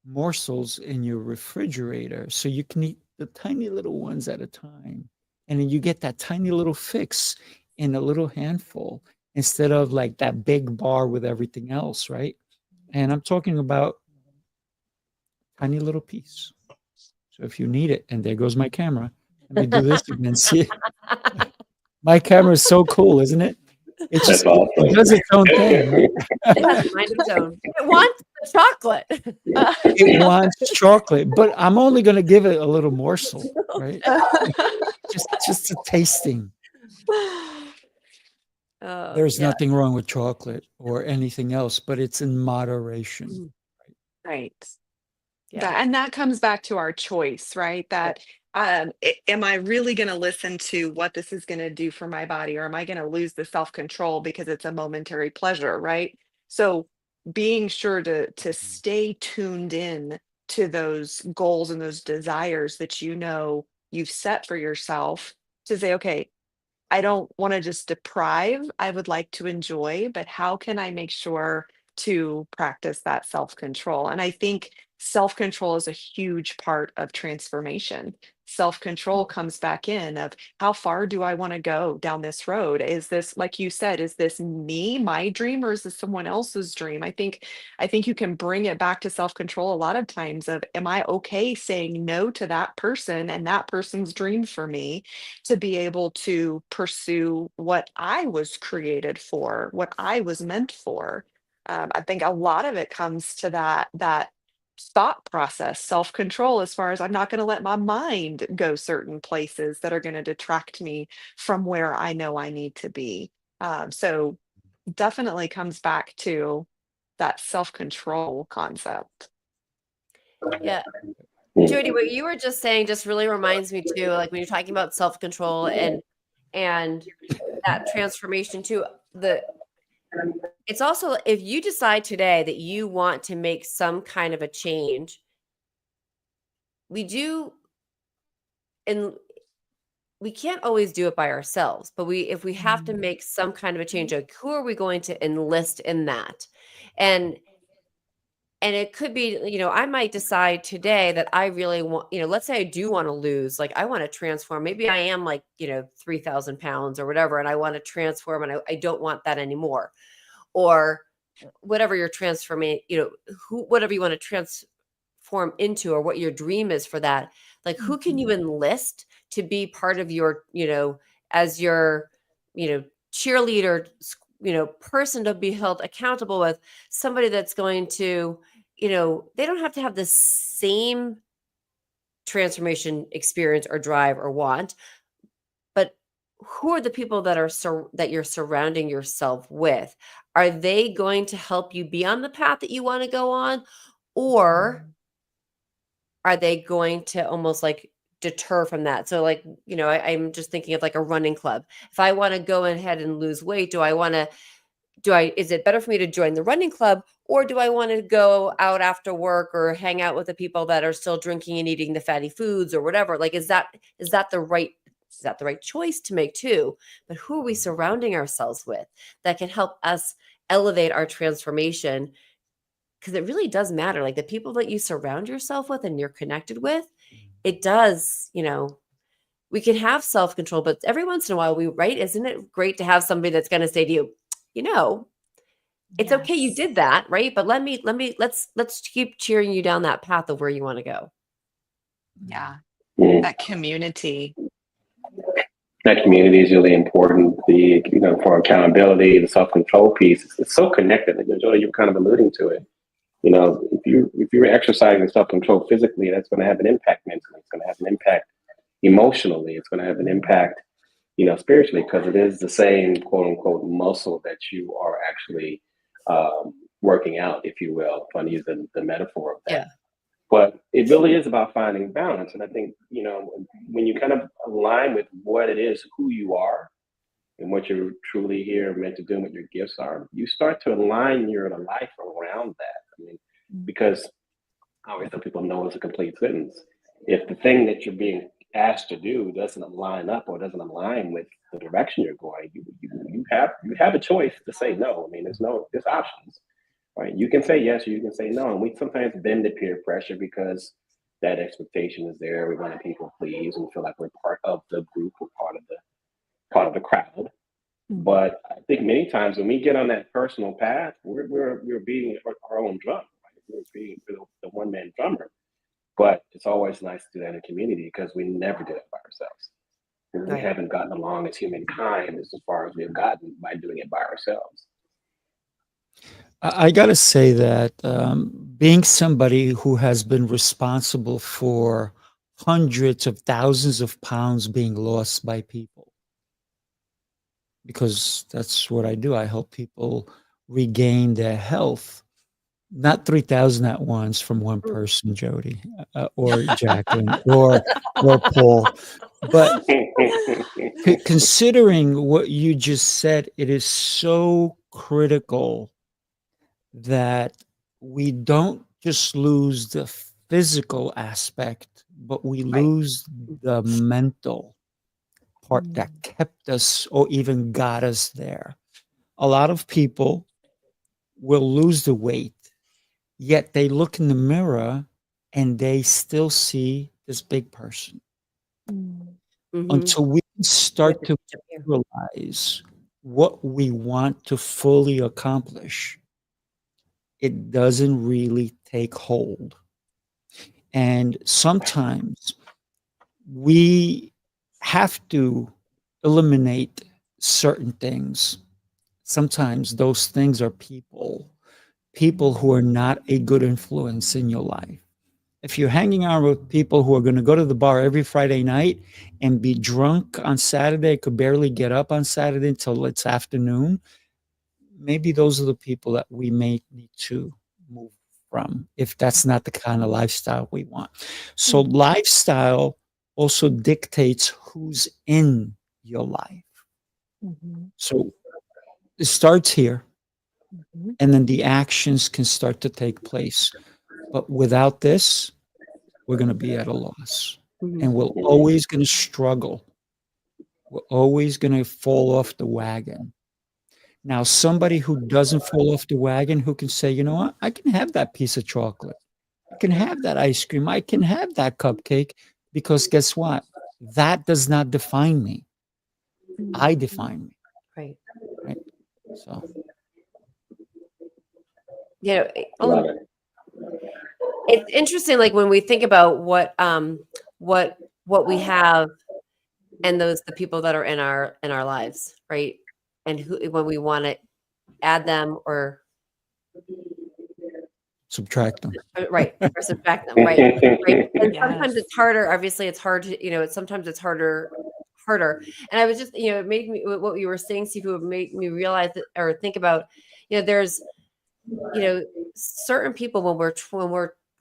morsels in your refrigerator so you can eat the tiny little ones at a time, and then you get that tiny little fix in a little handful instead of like that big bar with everything else, right? And I'm talking about tiny little piece. So if you need it, and there goes my camera. Let me do this again. See, my camera is so cool, isn't it? It just it does its own thing, right? It has a mind of its own. It wants the chocolate. It wants chocolate, but I'm only going to give it a little morsel, right? just a tasting. There's nothing wrong with chocolate or anything else, but it's in moderation. Right. Yeah. And that comes back to our choice, right? That am I really going to listen to what this is going to do for my body, or am I going to lose the self-control because it's a momentary pleasure, right? So being sure to stay tuned in to those goals and those desires that you know you've set for yourself, to say, okay, I don't want to just deprive. I would like to enjoy, but how can I make sure to practice that self-control. And I think self-control is a huge part of transformation. Self-control comes back in of how far do I want to go down this road? Is this, like you said, is this me, my dream, or is this someone else's dream? I think you can bring it back to self-control a lot of times of, am I okay saying no to that person and that person's dream for me to be able to pursue what I was created for, what I was meant for? I think a lot of it comes to that thought process, self-control, as far as I'm not going to let my mind go certain places that are going to detract me from where I know I need to be. So definitely comes back to that self-control concept. Yeah. Jody, what you were just saying just really reminds me too, like when you're talking about self-control and that transformation too, it's also, if you decide today that you want to make some kind of a change, and we can't always do it by ourselves, but if we have to make some kind of a change, like who are we going to enlist in that? And it could be, I might decide today that I really want, let's say I do want to lose, like I want to transform. Maybe I am like, 3,000 pounds or whatever, and I want to transform and I don't want that anymore. Or whatever you're transforming, whatever you want to transform into, or what your dream is for that. Like, who can you enlist to be part of your, as your, cheerleader, person to be held accountable with, somebody that's going to, they don't have to have the same transformation experience or drive or want, but who are the people that that you're surrounding yourself with? Are they going to help you be on the path that you want to go on? Or are they going to almost like deter from that? So like, I'm just thinking of like a running club. If I want to go ahead and lose weight, is it better for me to join the running club, or do I want to go out after work or hang out with the people that are still drinking and eating the fatty foods or whatever? Like, is that the right choice to make too? But who are we surrounding ourselves with that can help us elevate our transformation? Because it really does matter. Like the people that you surround yourself with and you're connected with, it does, we can have self-control, but every once in a while right? Isn't it great to have somebody that's going to say to you, it's okay, you did that, right? But let's keep cheering you down that path of where you want to go. Yeah. Mm. That community. That community is really important. For accountability, the self-control piece, it's so connected. Like, Jody, you're kind of alluding to it. If you're exercising self-control physically, that's going to have an impact mentally. It's going to have an impact emotionally. It's going to have an impact, spiritually, because it is the same quote unquote muscle that you are actually working out, if you will, if I use the metaphor of that. Yeah. But it really is about finding balance. And I think, when you kind of align with what it is, who you are, and what you're truly here meant to do, and what your gifts are, you start to align your life around that. I mean, because I always tell people, no is a complete sentence. If the thing that you're being asked to do doesn't line up or doesn't align with the direction you're going, you have a choice to say no. I mean, there's options, right? You can say yes or you can say no. And we sometimes bend to peer pressure because that expectation is there. We want to people please and feel like we're part of the group, we're part of the crowd. But I think many times when we get on that personal path, we're beating our own drum, right? We're being the one man drummer. But it's always nice to do that in a community because we never did it by ourselves. We haven't gotten along as humankind as far as we've gotten by doing it by ourselves. I got to say that being somebody who has been responsible for hundreds of thousands of pounds being lost by people, because that's what I do. I help people regain their health. Not 3,000 at once from one person, Jody, or Jaclyn, or Paul. But considering what you just said, it is so critical that we don't just lose the physical aspect, but we lose the mental part that kept us or even got us there. A lot of people will lose the weight, yet they look in the mirror and they still see this big person. Mhm. Until we We have start to to catch up here. realize what we want to fully accomplish, it doesn't really take hold. And sometimes we have to eliminate certain things. Sometimes those things are people who are not a good influence in your life. If you're hanging out with people who are going to go to the bar every Friday night and be drunk on Saturday, could barely get up on Saturday until it's afternoon, maybe those are the people that we may need to move from if that's not the kind of lifestyle we want. So, lifestyle also dictates who's in your life. So, it starts here, and then the actions can start to take place. But without this, we're going to be at a loss, and we're always going to struggle. We're always going to fall off the wagon. Now, somebody who doesn't fall off the wagon, who can say, you know what, I can have that piece of chocolate. I can have that ice cream. I can have that cupcake, because guess what? That does not define me. I define me. Right. Right. So, You know, Love it. it's interesting, like when we think about what we have and the people that are in our lives, right? And who, when we want to add them or subtract them. right, or subtract them, right? Right. And sometimes Yes. it's harder. Obviously, it's hard to, sometimes it's harder. And I was just, it made me, what you were saying, Sifu, made me realize that, or think about, there's, certain people when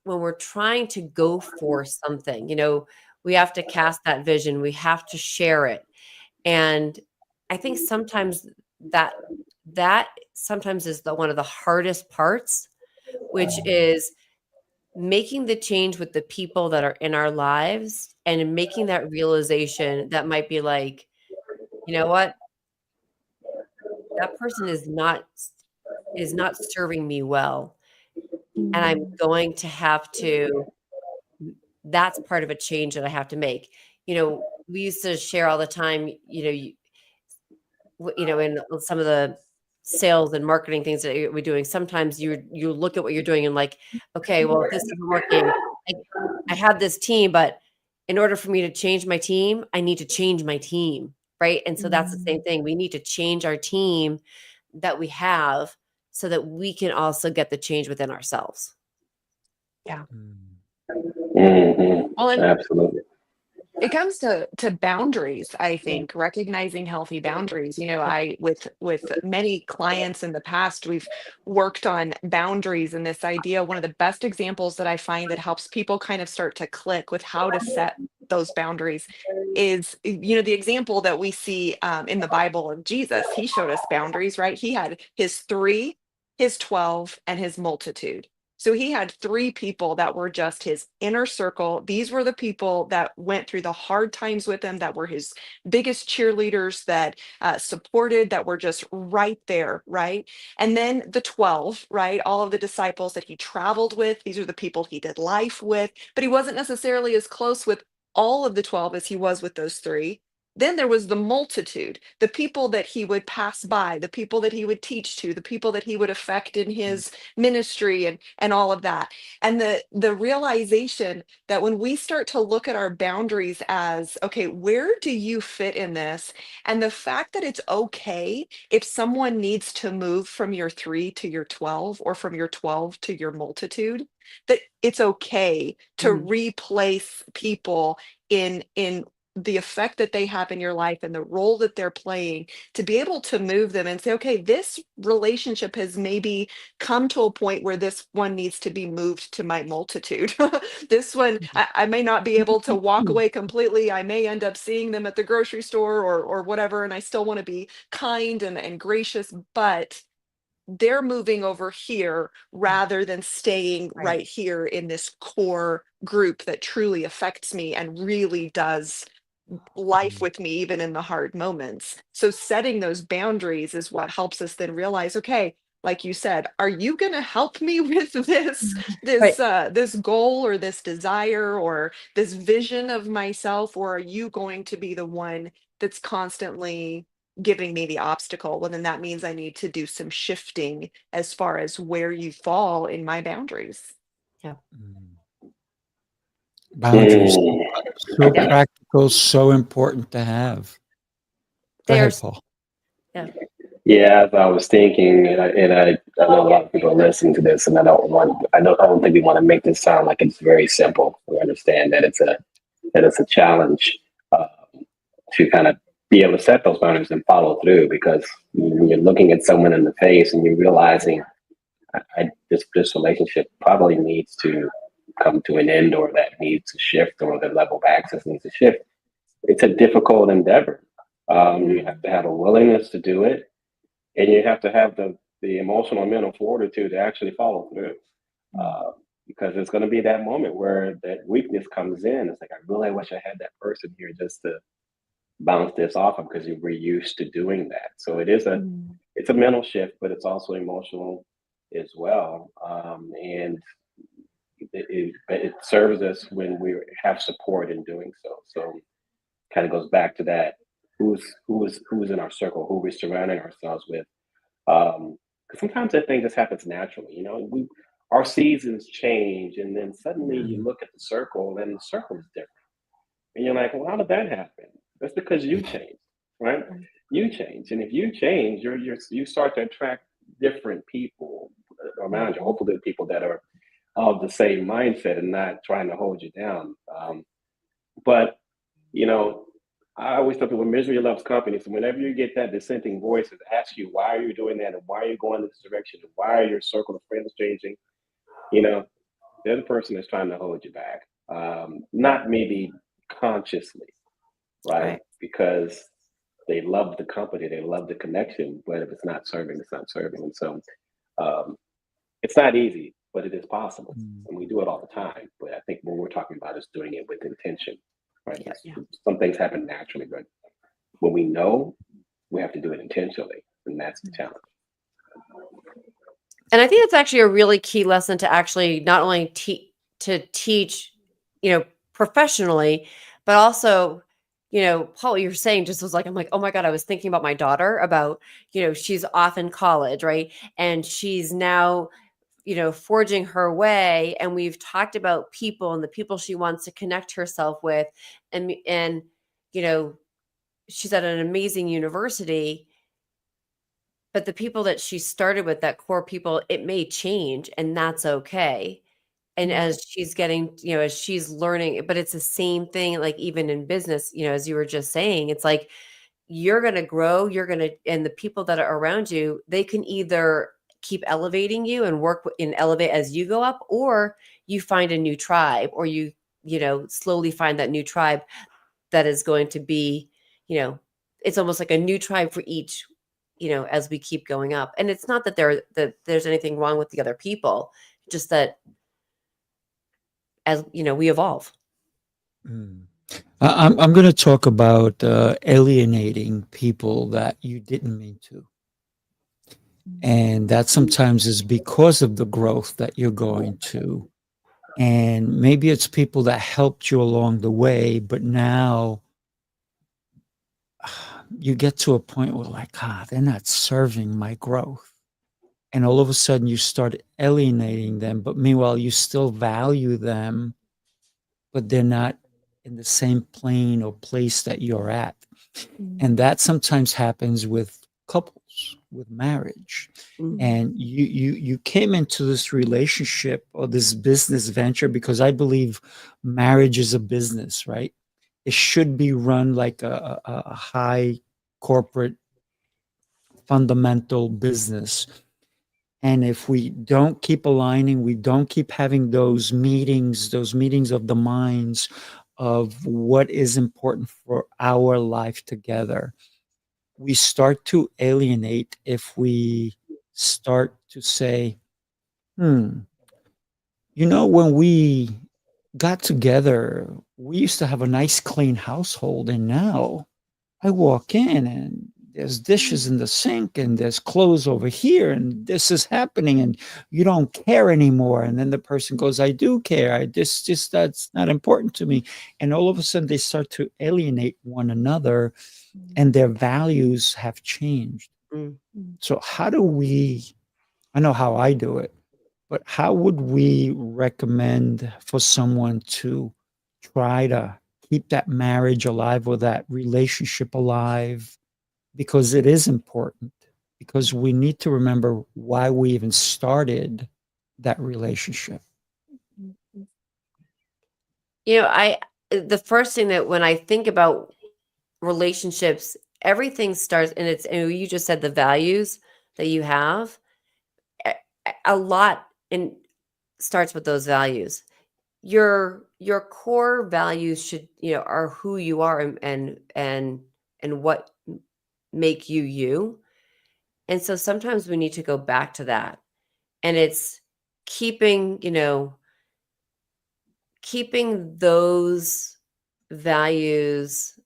we're trying to go for something, we have to cast that vision, we have to share it. And I think sometimes that sometimes is one of the hardest parts, which is making the change with the people that are in our lives and making that realization that might be like, you know what, that person is not serving me well, and I'm going to have to, that's part of a change that I have to make. We used to share all the time, in some of the sales and marketing things that we're doing, sometimes you look at what you're doing and like, okay, well, if this isn't working, I have this team, but in order for me to change my team, I need to change my team, right? And so that's the same thing. We need to change our team that we have so that we can also get the change within ourselves. Yeah. Mhm. Well, and Absolutely. it comes to boundaries, I think, recognizing healthy boundaries. I with many clients in the past, we've worked on boundaries and this idea. One of the best examples that I find that helps people kind of start to click with how to set those boundaries is, the example that we see in the Bible of Jesus. He showed us boundaries, right? He had his 3, his 12, and his multitude. So he had 3 people that were just his inner circle. These were the people that went through the hard times with him, that were his biggest cheerleaders, that supported, that were just right there, right? And then the 12, right? All of the disciples that he traveled with, these are the people he did life with, but he wasn't necessarily as close with all of the 12 as he was with those 3. Then there was the multitude, the people that he would pass by, the people that he would teach to, the people that he would affect in his ministry and all of that. And the realization that when we start to look at our boundaries as, okay, where do you fit in this? And the fact that it's okay if someone needs to move from your 3 to your 12, or from your 12 to your multitude, that it's okay to replace people in the effect that they have in your life and the role that they're playing, to be able to move them and say, okay, this relationship has maybe come to a point where this one needs to be moved to my multitude. This one, I may not be able to walk away completely. I may end up seeing them at the grocery store or whatever, and I still want to be kind and gracious, but they're moving over here rather than staying right here in this core group that truly affects me and really does life with me, even in the hard moments. So setting those boundaries is what helps us then realize, okay, like you said, are you going to help me with Right. this goal or this desire or this vision of myself, or are you going to be the one that's constantly giving me the obstacle? Well, then that means I need to do some shifting as far as where you fall in my boundaries. Yeah. Boundaries, so Yeah. practical, so important to have. Go They are. ahead, Paul. Yeah. Yeah, as I was thinking, I know a lot of people are listening to this, and I don't think we want to make this sound like it's very simple. We understand that it's a challenge uh, to kind of be able to set those boundaries and follow through, because when you're looking at someone in the face and you're realizing this relationship probably needs to come to an end, or that needs to shift, or the level of access needs to shift. It's a difficult endeavor. You have to have a willingness to do it, and you have to have the emotional and mental fortitude to actually follow through. Uh, because there's going to be that moment where that weakness comes in. It's like, I really wish I had that person here just to bounce this off of, because we're used to doing that. So it's a mental shift, but it's also emotional as well. And it serves us when we have support in doing so. So kind of goes back to that: who's in our circle, who we're surrounding ourselves with. Because sometimes I think this happens naturally. Our seasons change, and then suddenly you look at the circle, and the circle is different, and you're like, well, how did that happen? That's because you changed, right? You change, and if you change, you start to attract different people around you. Hopefully, people that are of the same mindset and not trying to hold you down. But you know, I always tell people misery loves company. So whenever you get that dissenting voice that asks you why are you doing that, and why are you going in this direction, and why are your circle of friends changing, you know, they're the person that's trying to hold you back. Not maybe consciously, right? Right. Because they love the company, they love the connection, but if it's not serving, it's not serving. And so um, it's not easy, but it is possible. And we do it all the time. But I think what we're talking about is doing it with intention, right? Yeah. Yeah. Some things happen naturally, but when we know, we have to do it intentionally. And that's the challenge. And I think that's actually a really key lesson to actually not only teach, professionally, but also, Paul, what you're saying just was like, I'm like, oh my God, I was thinking about my daughter about, she's off in college, right? And she's now, forging her way. And we've talked about people and the people she wants to connect herself with. And, she's at an amazing university, but the people that she started with, that core people, it may change, and that's okay. And as she's getting, as she's learning, but it's the same thing, like even in business, as you were just saying, it's like you're going to grow, and the people that are around you, they can either keep elevating you and work and elevate as you go up, or you find a new tribe, or you slowly find that new tribe that is going to be, it's almost like a new tribe for each, as we keep going up. And it's not that there's anything wrong with the other people, just that as we evolve. I'm going to talk about alienating people that you didn't mean to. And that sometimes is because of the growth that you're going to. And maybe it's people that helped you along the way, but now you get to a point where like, they're not serving my growth. And all of a sudden you start alienating them, but meanwhile you still value them, but they're not in the same plane or place that you're at. And that sometimes happens with couples, with marriage. And you came into this relationship or this business venture because I believe marriage is a business, right? It should be run like a high corporate fundamental business. And if we don't keep aligning, we don't keep having those meetings of the minds of what is important for our life together, we start to alienate if we start to say, when we got together, we used to have a nice, clean household. And now I walk in and there's dishes in the sink and there's clothes over here and this is happening and you don't care anymore. And then the person goes, I do care. That's not important to me. And all of a sudden they start to alienate one another and their values have changed. Mm. So how do we, I know how I do it, but how would we recommend for someone to try to keep that marriage alive or that relationship alive? Because it is important, because we need to remember why we even started that relationship. You know, the first thing that when I think about relationships, everything starts, and you just said the values that you have, a lot and starts with those values. Your core values should, are who you are and what make you you. And so sometimes we need to go back to that. And it's keeping those values,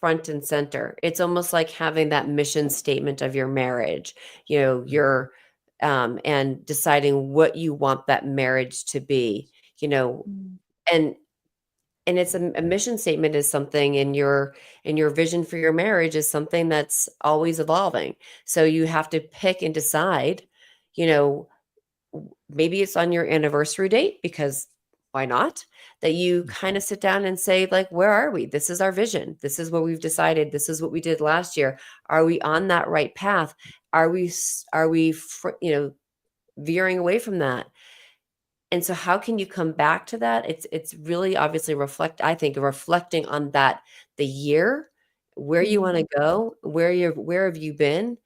front and center. It's almost like having that mission statement of your marriage, your and deciding what you want that marriage to be, and it's a mission statement is something in your vision for your marriage is something that's always evolving. So you have to pick and decide, maybe it's on your anniversary date, because why not? That you kind of sit down and say, like, where are we? This is our vision. This is what we've decided. This is what we did last year. Are we on that right path? Are we veering away from that? And so how can you come back to that? It's really obviously reflecting on that, the year, where you want to go, where have you been?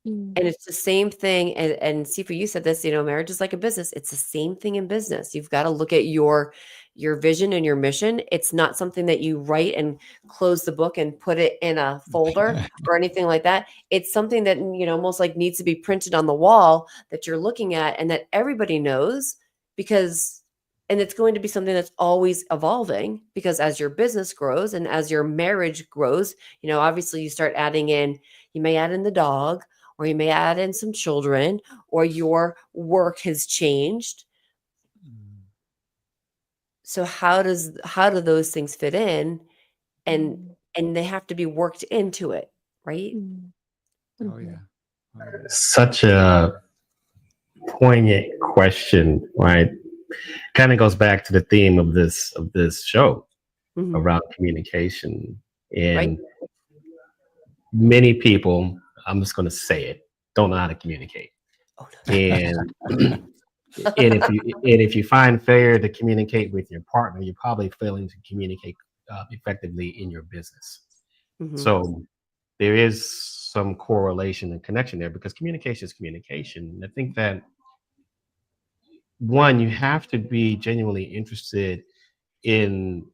And it's the same thing. And Sifu, you said this, marriage is like a business. It's the same thing in business. You've got to look at your vision and your mission. It's not something that you write and close the book and put it in a folder or anything like that. It's something that, almost like needs to be printed on the wall that you're looking at and that everybody knows, and it's going to be something that's always evolving, because as your business grows and as your marriage grows, obviously you may add in the dog, or you may add in some children, or your work has changed. So how do those things fit in? And they have to be worked into it, right? Oh yeah. Such a poignant question, right? Kind of goes back to the theme of this show around communication. And many people, I'm just going to say it, don't know how to communicate. Oh, no. And if you find failure to communicate with your partner, you're probably failing to communicate effectively in your business. So there is some correlation and connection there, because communication is communication. And I think that, one, you have to be genuinely interested in,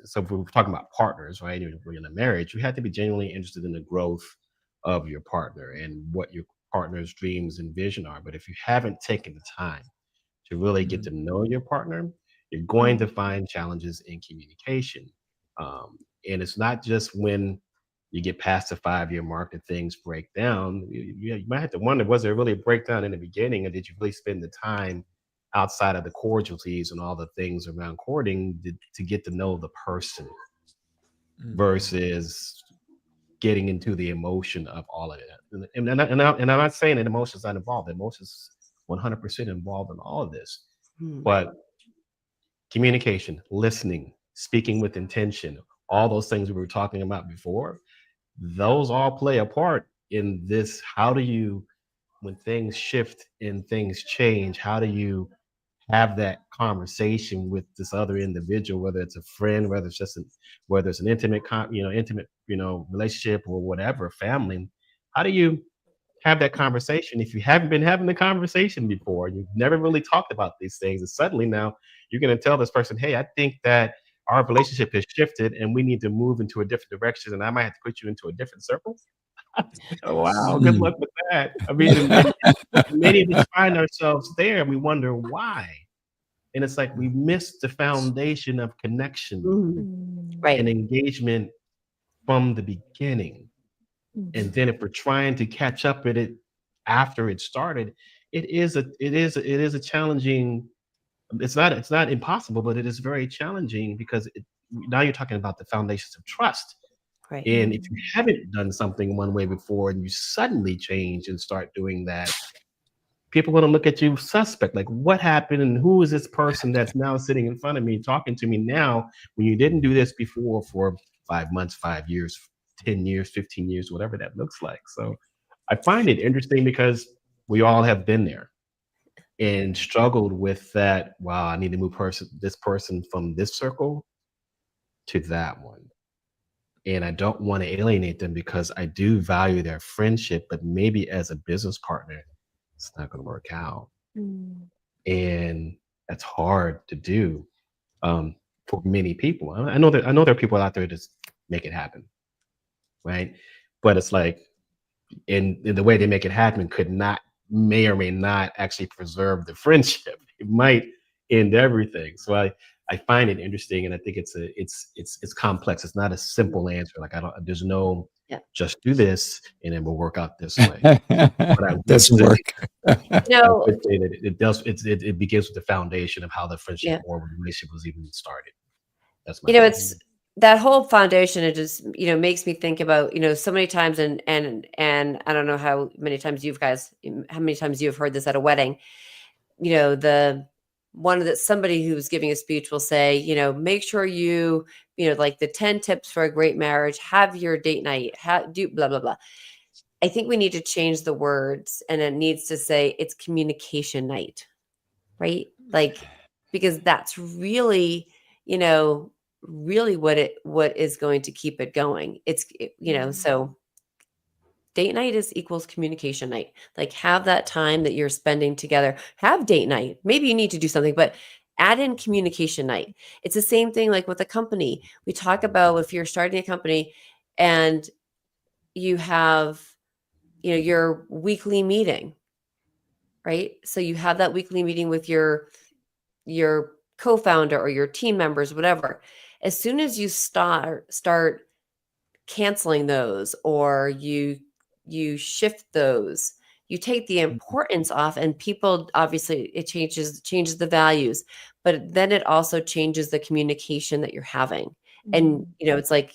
so if we're talking about partners, right? We're in a marriage, you have to be genuinely interested in the growth of your partner and what your partner's dreams and vision are. But if you haven't taken the time to really get to know your partner, you're going to find challenges in communication. And it's not just when you get past the 5-year mark that things break down. You might have to wonder, was there really a breakdown in the beginning, or did you really spend the time outside of the cordialties and all the things around courting to get to know the person versus getting into the emotion of all of it? And I'm not saying that emotion's not involved. Emotion's 100% involved in all of this. But communication, listening, speaking with intention, all those things we were talking about before, those all play a part in this. How do you, when things shift and things change, how do you have that conversation with this other individual, whether it's a friend, whether it's an intimate relationship, or whatever, family? How do you have that conversation if you haven't been having the conversation before? You've never really talked about these things, and suddenly now you're going to tell this person, hey, I think that our relationship has shifted and we need to move into a different direction, and I might have to put you into a different circle. Wow, good luck with that. I mean, and many of us find ourselves there and we wonder why. And it's like we missed the foundation of connection Right. and engagement from the beginning. And then if we're trying to catch up with it after it started, it is a challenging. It's not impossible, but it is very challenging because now you're talking about the foundations of trust. Right. And if you haven't done something one way before and you suddenly change and start doing that, people are going to look at you suspect, like what happened and who is this person that's now sitting in front of me talking to me now when you didn't do this before for 5 months, 5 years, 10 years, 15 years, whatever that looks like. So I find it interesting because we all have been there and struggled with that. Wow, I need to move this person from this circle to that one. And I don't want to alienate them because I do value their friendship, but maybe as a business partner, it's not going to work out. And that's hard to do for many people. I know there are people out there that make it happen, right? But it's like, in the way they make it happen may or may not actually preserve the friendship. It might end everything. So I find it interesting, and I think it's complex. It's not a simple answer. Like there's no just do this and it will work out this way. But I would Doesn't say, work. I would say that it does. It begins with the foundation of how the friendship or relationship was even started. That's my opinion. It's that whole foundation. It just makes me think about so many times, and I don't know how many times you've heard this at a wedding. Somebody who's giving a speech will say, make sure you like the 10 tips for a great marriage, have your date night, do blah, blah, blah. I think we need to change the words, and it needs to say it's communication night, right? Like, because that's really, really what is going to keep it going. So date night equals communication night. Like, have that time that you're spending together. Have date night. Maybe you need to do something, but add in communication night. It's the same thing like with a company. We talk about if you're starting a company and you have, your weekly meeting, right? So you have that weekly meeting with your co-founder or your team members, whatever. As soon as you start canceling those, or you shift those, you take the importance off, and people, obviously it changes the values, but then it also changes the communication that you're having. And it's like,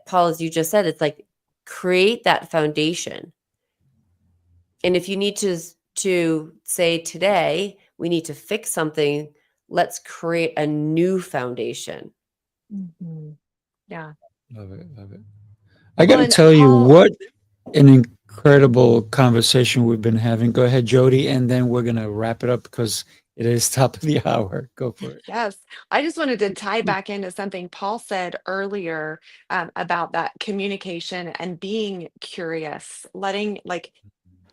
Paul, as you just said, it's like, create that foundation. And if you need to say today we need to fix something, let's create a new foundation. Yeah. Love it. I got to tell you what an incredible conversation we've been having. Go ahead, Jody, and then we're going to wrap it up because it is top of the hour. Go for it. Yes. I just wanted to tie back into something Paul said earlier about that communication and being curious,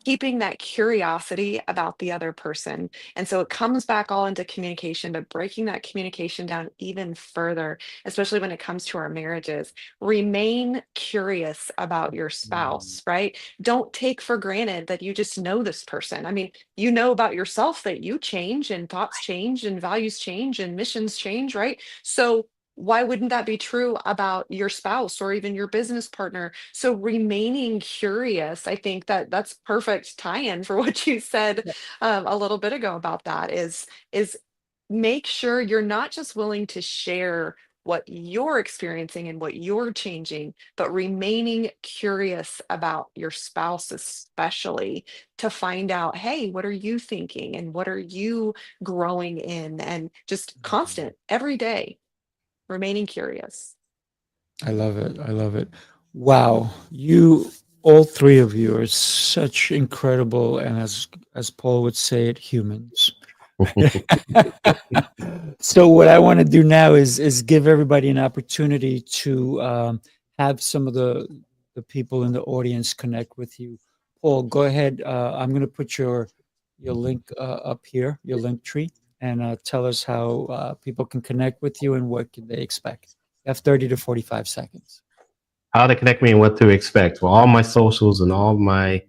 keeping that curiosity about the other person. And so it comes back all into communication, but breaking that communication down even further, especially when it comes to our marriages. Remain curious about your spouse, right? Don't take for granted that you just know this person. I mean, you know about yourself that you change, and thoughts change, and values change, and missions change, right? So why wouldn't that be true about your spouse or even your business partner? So remaining curious, I think that's perfect tie-in for what you said a little bit ago about that is make sure you're not just willing to share what you're experiencing and what you're changing, but remaining curious about your spouse, especially to find out, hey, what are you thinking and what are you growing in? And just constant every day. Remaining curious. I love it. Wow. All three of you are such incredible, and as Paul would say it, humans. So what I want to do now is give everybody an opportunity to have some of the people in the audience connect with you. Paul, go ahead. I'm going to put your link up here, your link tree, and tell us how people can connect with you and what can they expect. You have 30 to 45 seconds. How to connect me and what to expect. Well, all my socials and all my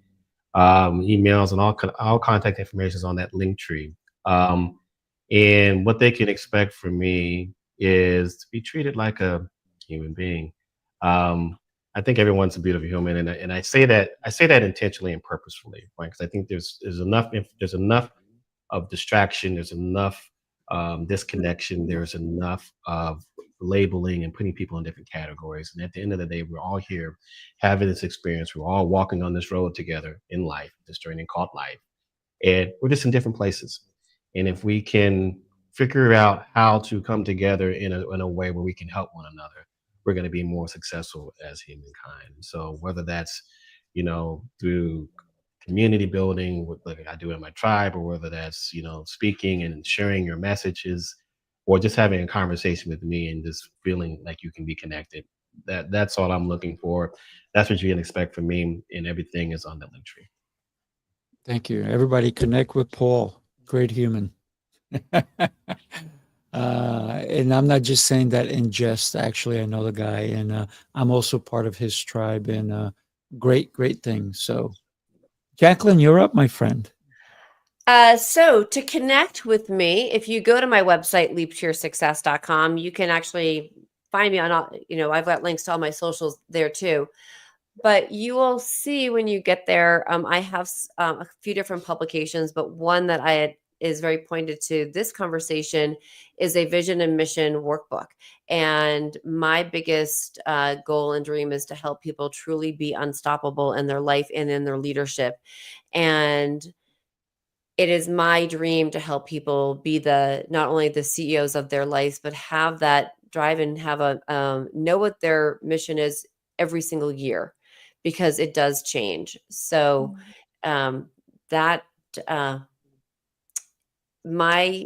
emails and all contact information is on that link tree. And what they can expect from me is to be treated like a human being. I think everyone's a beautiful human, and I say that intentionally and purposefully, right? Because I think there's enough of distraction, there's enough disconnection, there's enough of labeling and putting people in different categories. And at the end of the day, we're all here having this experience. We're all walking on this road together in life, this journey called life, and we're just in different places. And if we can figure out how to come together in a way where we can help one another, we're going to be more successful as humankind. So whether that's, through community building, like I do in my tribe, or whether that's, speaking and sharing your messages, or just having a conversation with me and just feeling like you can be connected. That's all I'm looking for. That's what you can expect from me, and everything is on the link tree. Thank you. Everybody connect with Paul. Great human. And I'm not just saying that in jest. Actually, I know the guy, and I'm also part of his tribe, and great things. So, Jaclyn, you're up, my friend. So to connect with me, if you go to my website, leaptoyoursuccess.com, you can actually find me on all, I've got links to all my socials there too. But you will see when you get there, I have a few different publications, but one that is very pointed to this conversation is a vision and mission workbook. And my biggest goal and dream is to help people truly be unstoppable in their life and in their leadership. And it is my dream to help people be not only the CEOs of their lives, but have that drive and have know what their mission is every single year, because it does change. So my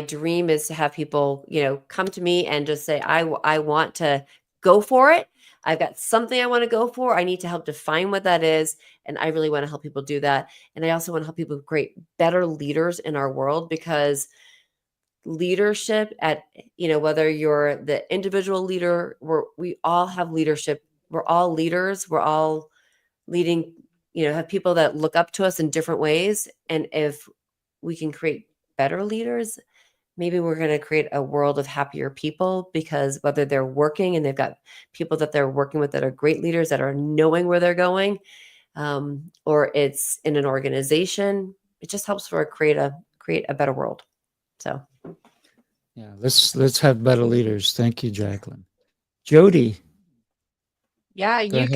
dream is to have people, come to me and just say, I want to go for it. I've got something I want to go for. I need to help define what that is. And I really want to help people do that. And I also want to help people create better leaders in our world, because leadership whether you're the individual leader, we all have leadership. We're all leaders. We're all leading, have people that look up to us in different ways. And if we can create better leaders, maybe we're going to create a world of happier people, because whether they're working and they've got people that they're working with that are great leaders that are knowing where they're going, or it's in an organization, it just helps create a better world. So yeah, let's have better leaders. Thank you, Jaclyn. Jody. Yeah, you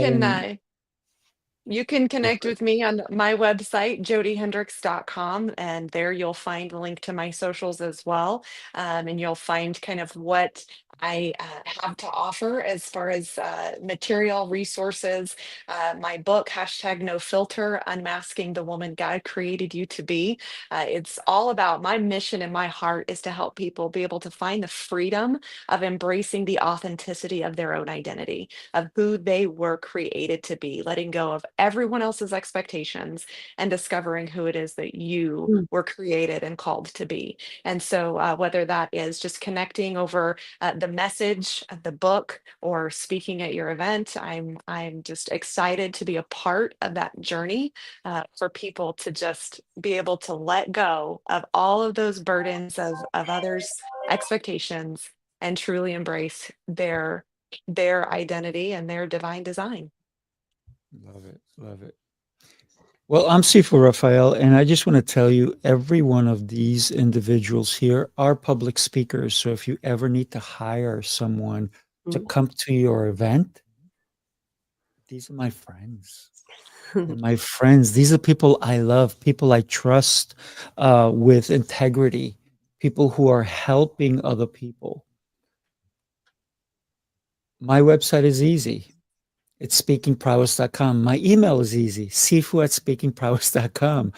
can connect with me on my website, jodyhendricks.com, and there you'll find a link to my socials as well. And you'll find kind of what I have to offer as far as material resources. My book, #NoFilter, Unmasking the Woman God Created You to Be. It's all about, my mission and my heart is to help people be able to find the freedom of embracing the authenticity of their own identity, of who they were created to be, letting go of everyone else's expectations and discovering who it is that you were created and called to be. And so whether that is just connecting over the message of the book or speaking at your event, I'm just excited to be a part of that journey for people to just be able to let go of all of those burdens of others' expectations and truly embrace their identity and their divine design. Love it. Well, I'm Sifu Rafael, and I just want to tell you, every one of these individuals here are public speakers. So if you ever need to hire someone to come to your event, these are my friends. My friends, these are people I love, people I trust with integrity, people who are helping other people. My website is easy. It's speakingprowess.com. My email is easy, sifu@speakingprowess.com.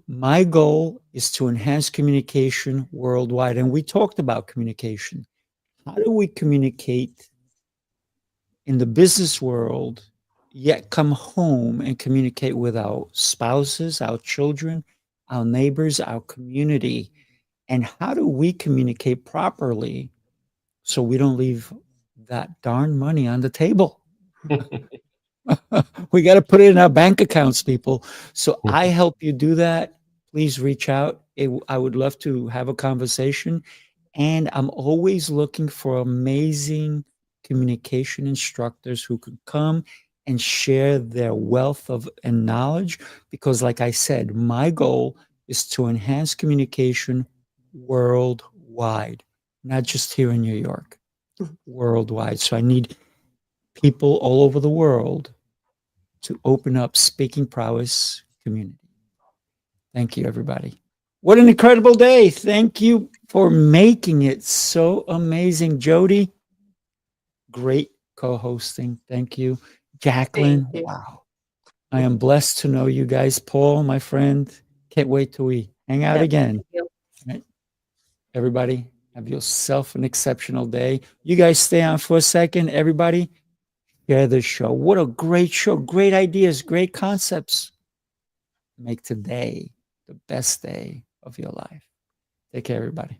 My goal is to enhance communication worldwide. And we talked about communication. How do we communicate in the business world, yet come home and communicate with our spouses, our children, our neighbors, our community? And how do we communicate properly so we don't leave that darn money on the table? We got to put it in our bank accounts, people. So I help you do that. Please reach out. I would love to have a conversation. And I'm always looking for amazing communication instructors who could come and share their wealth of and knowledge, because like I said, my goal is to enhance communication worldwide, not just here in New York, worldwide. So I need people all over the world to open up Speaking Prowess community. Thank you, everybody. What an incredible day. Thank you for making it so amazing, Jody. Great co-hosting. Thank you. Jaclyn, Thank you. wow. I am blessed to know you guys. Paul, my friend, can't wait till we hang out Yep, again. thank you. Right. Everybody, have yourself an exceptional day. You guys stay on for a second. Everybody, share this show. What a great show. Great ideas, great concepts. Make today the best day of your life. Take care, everybody.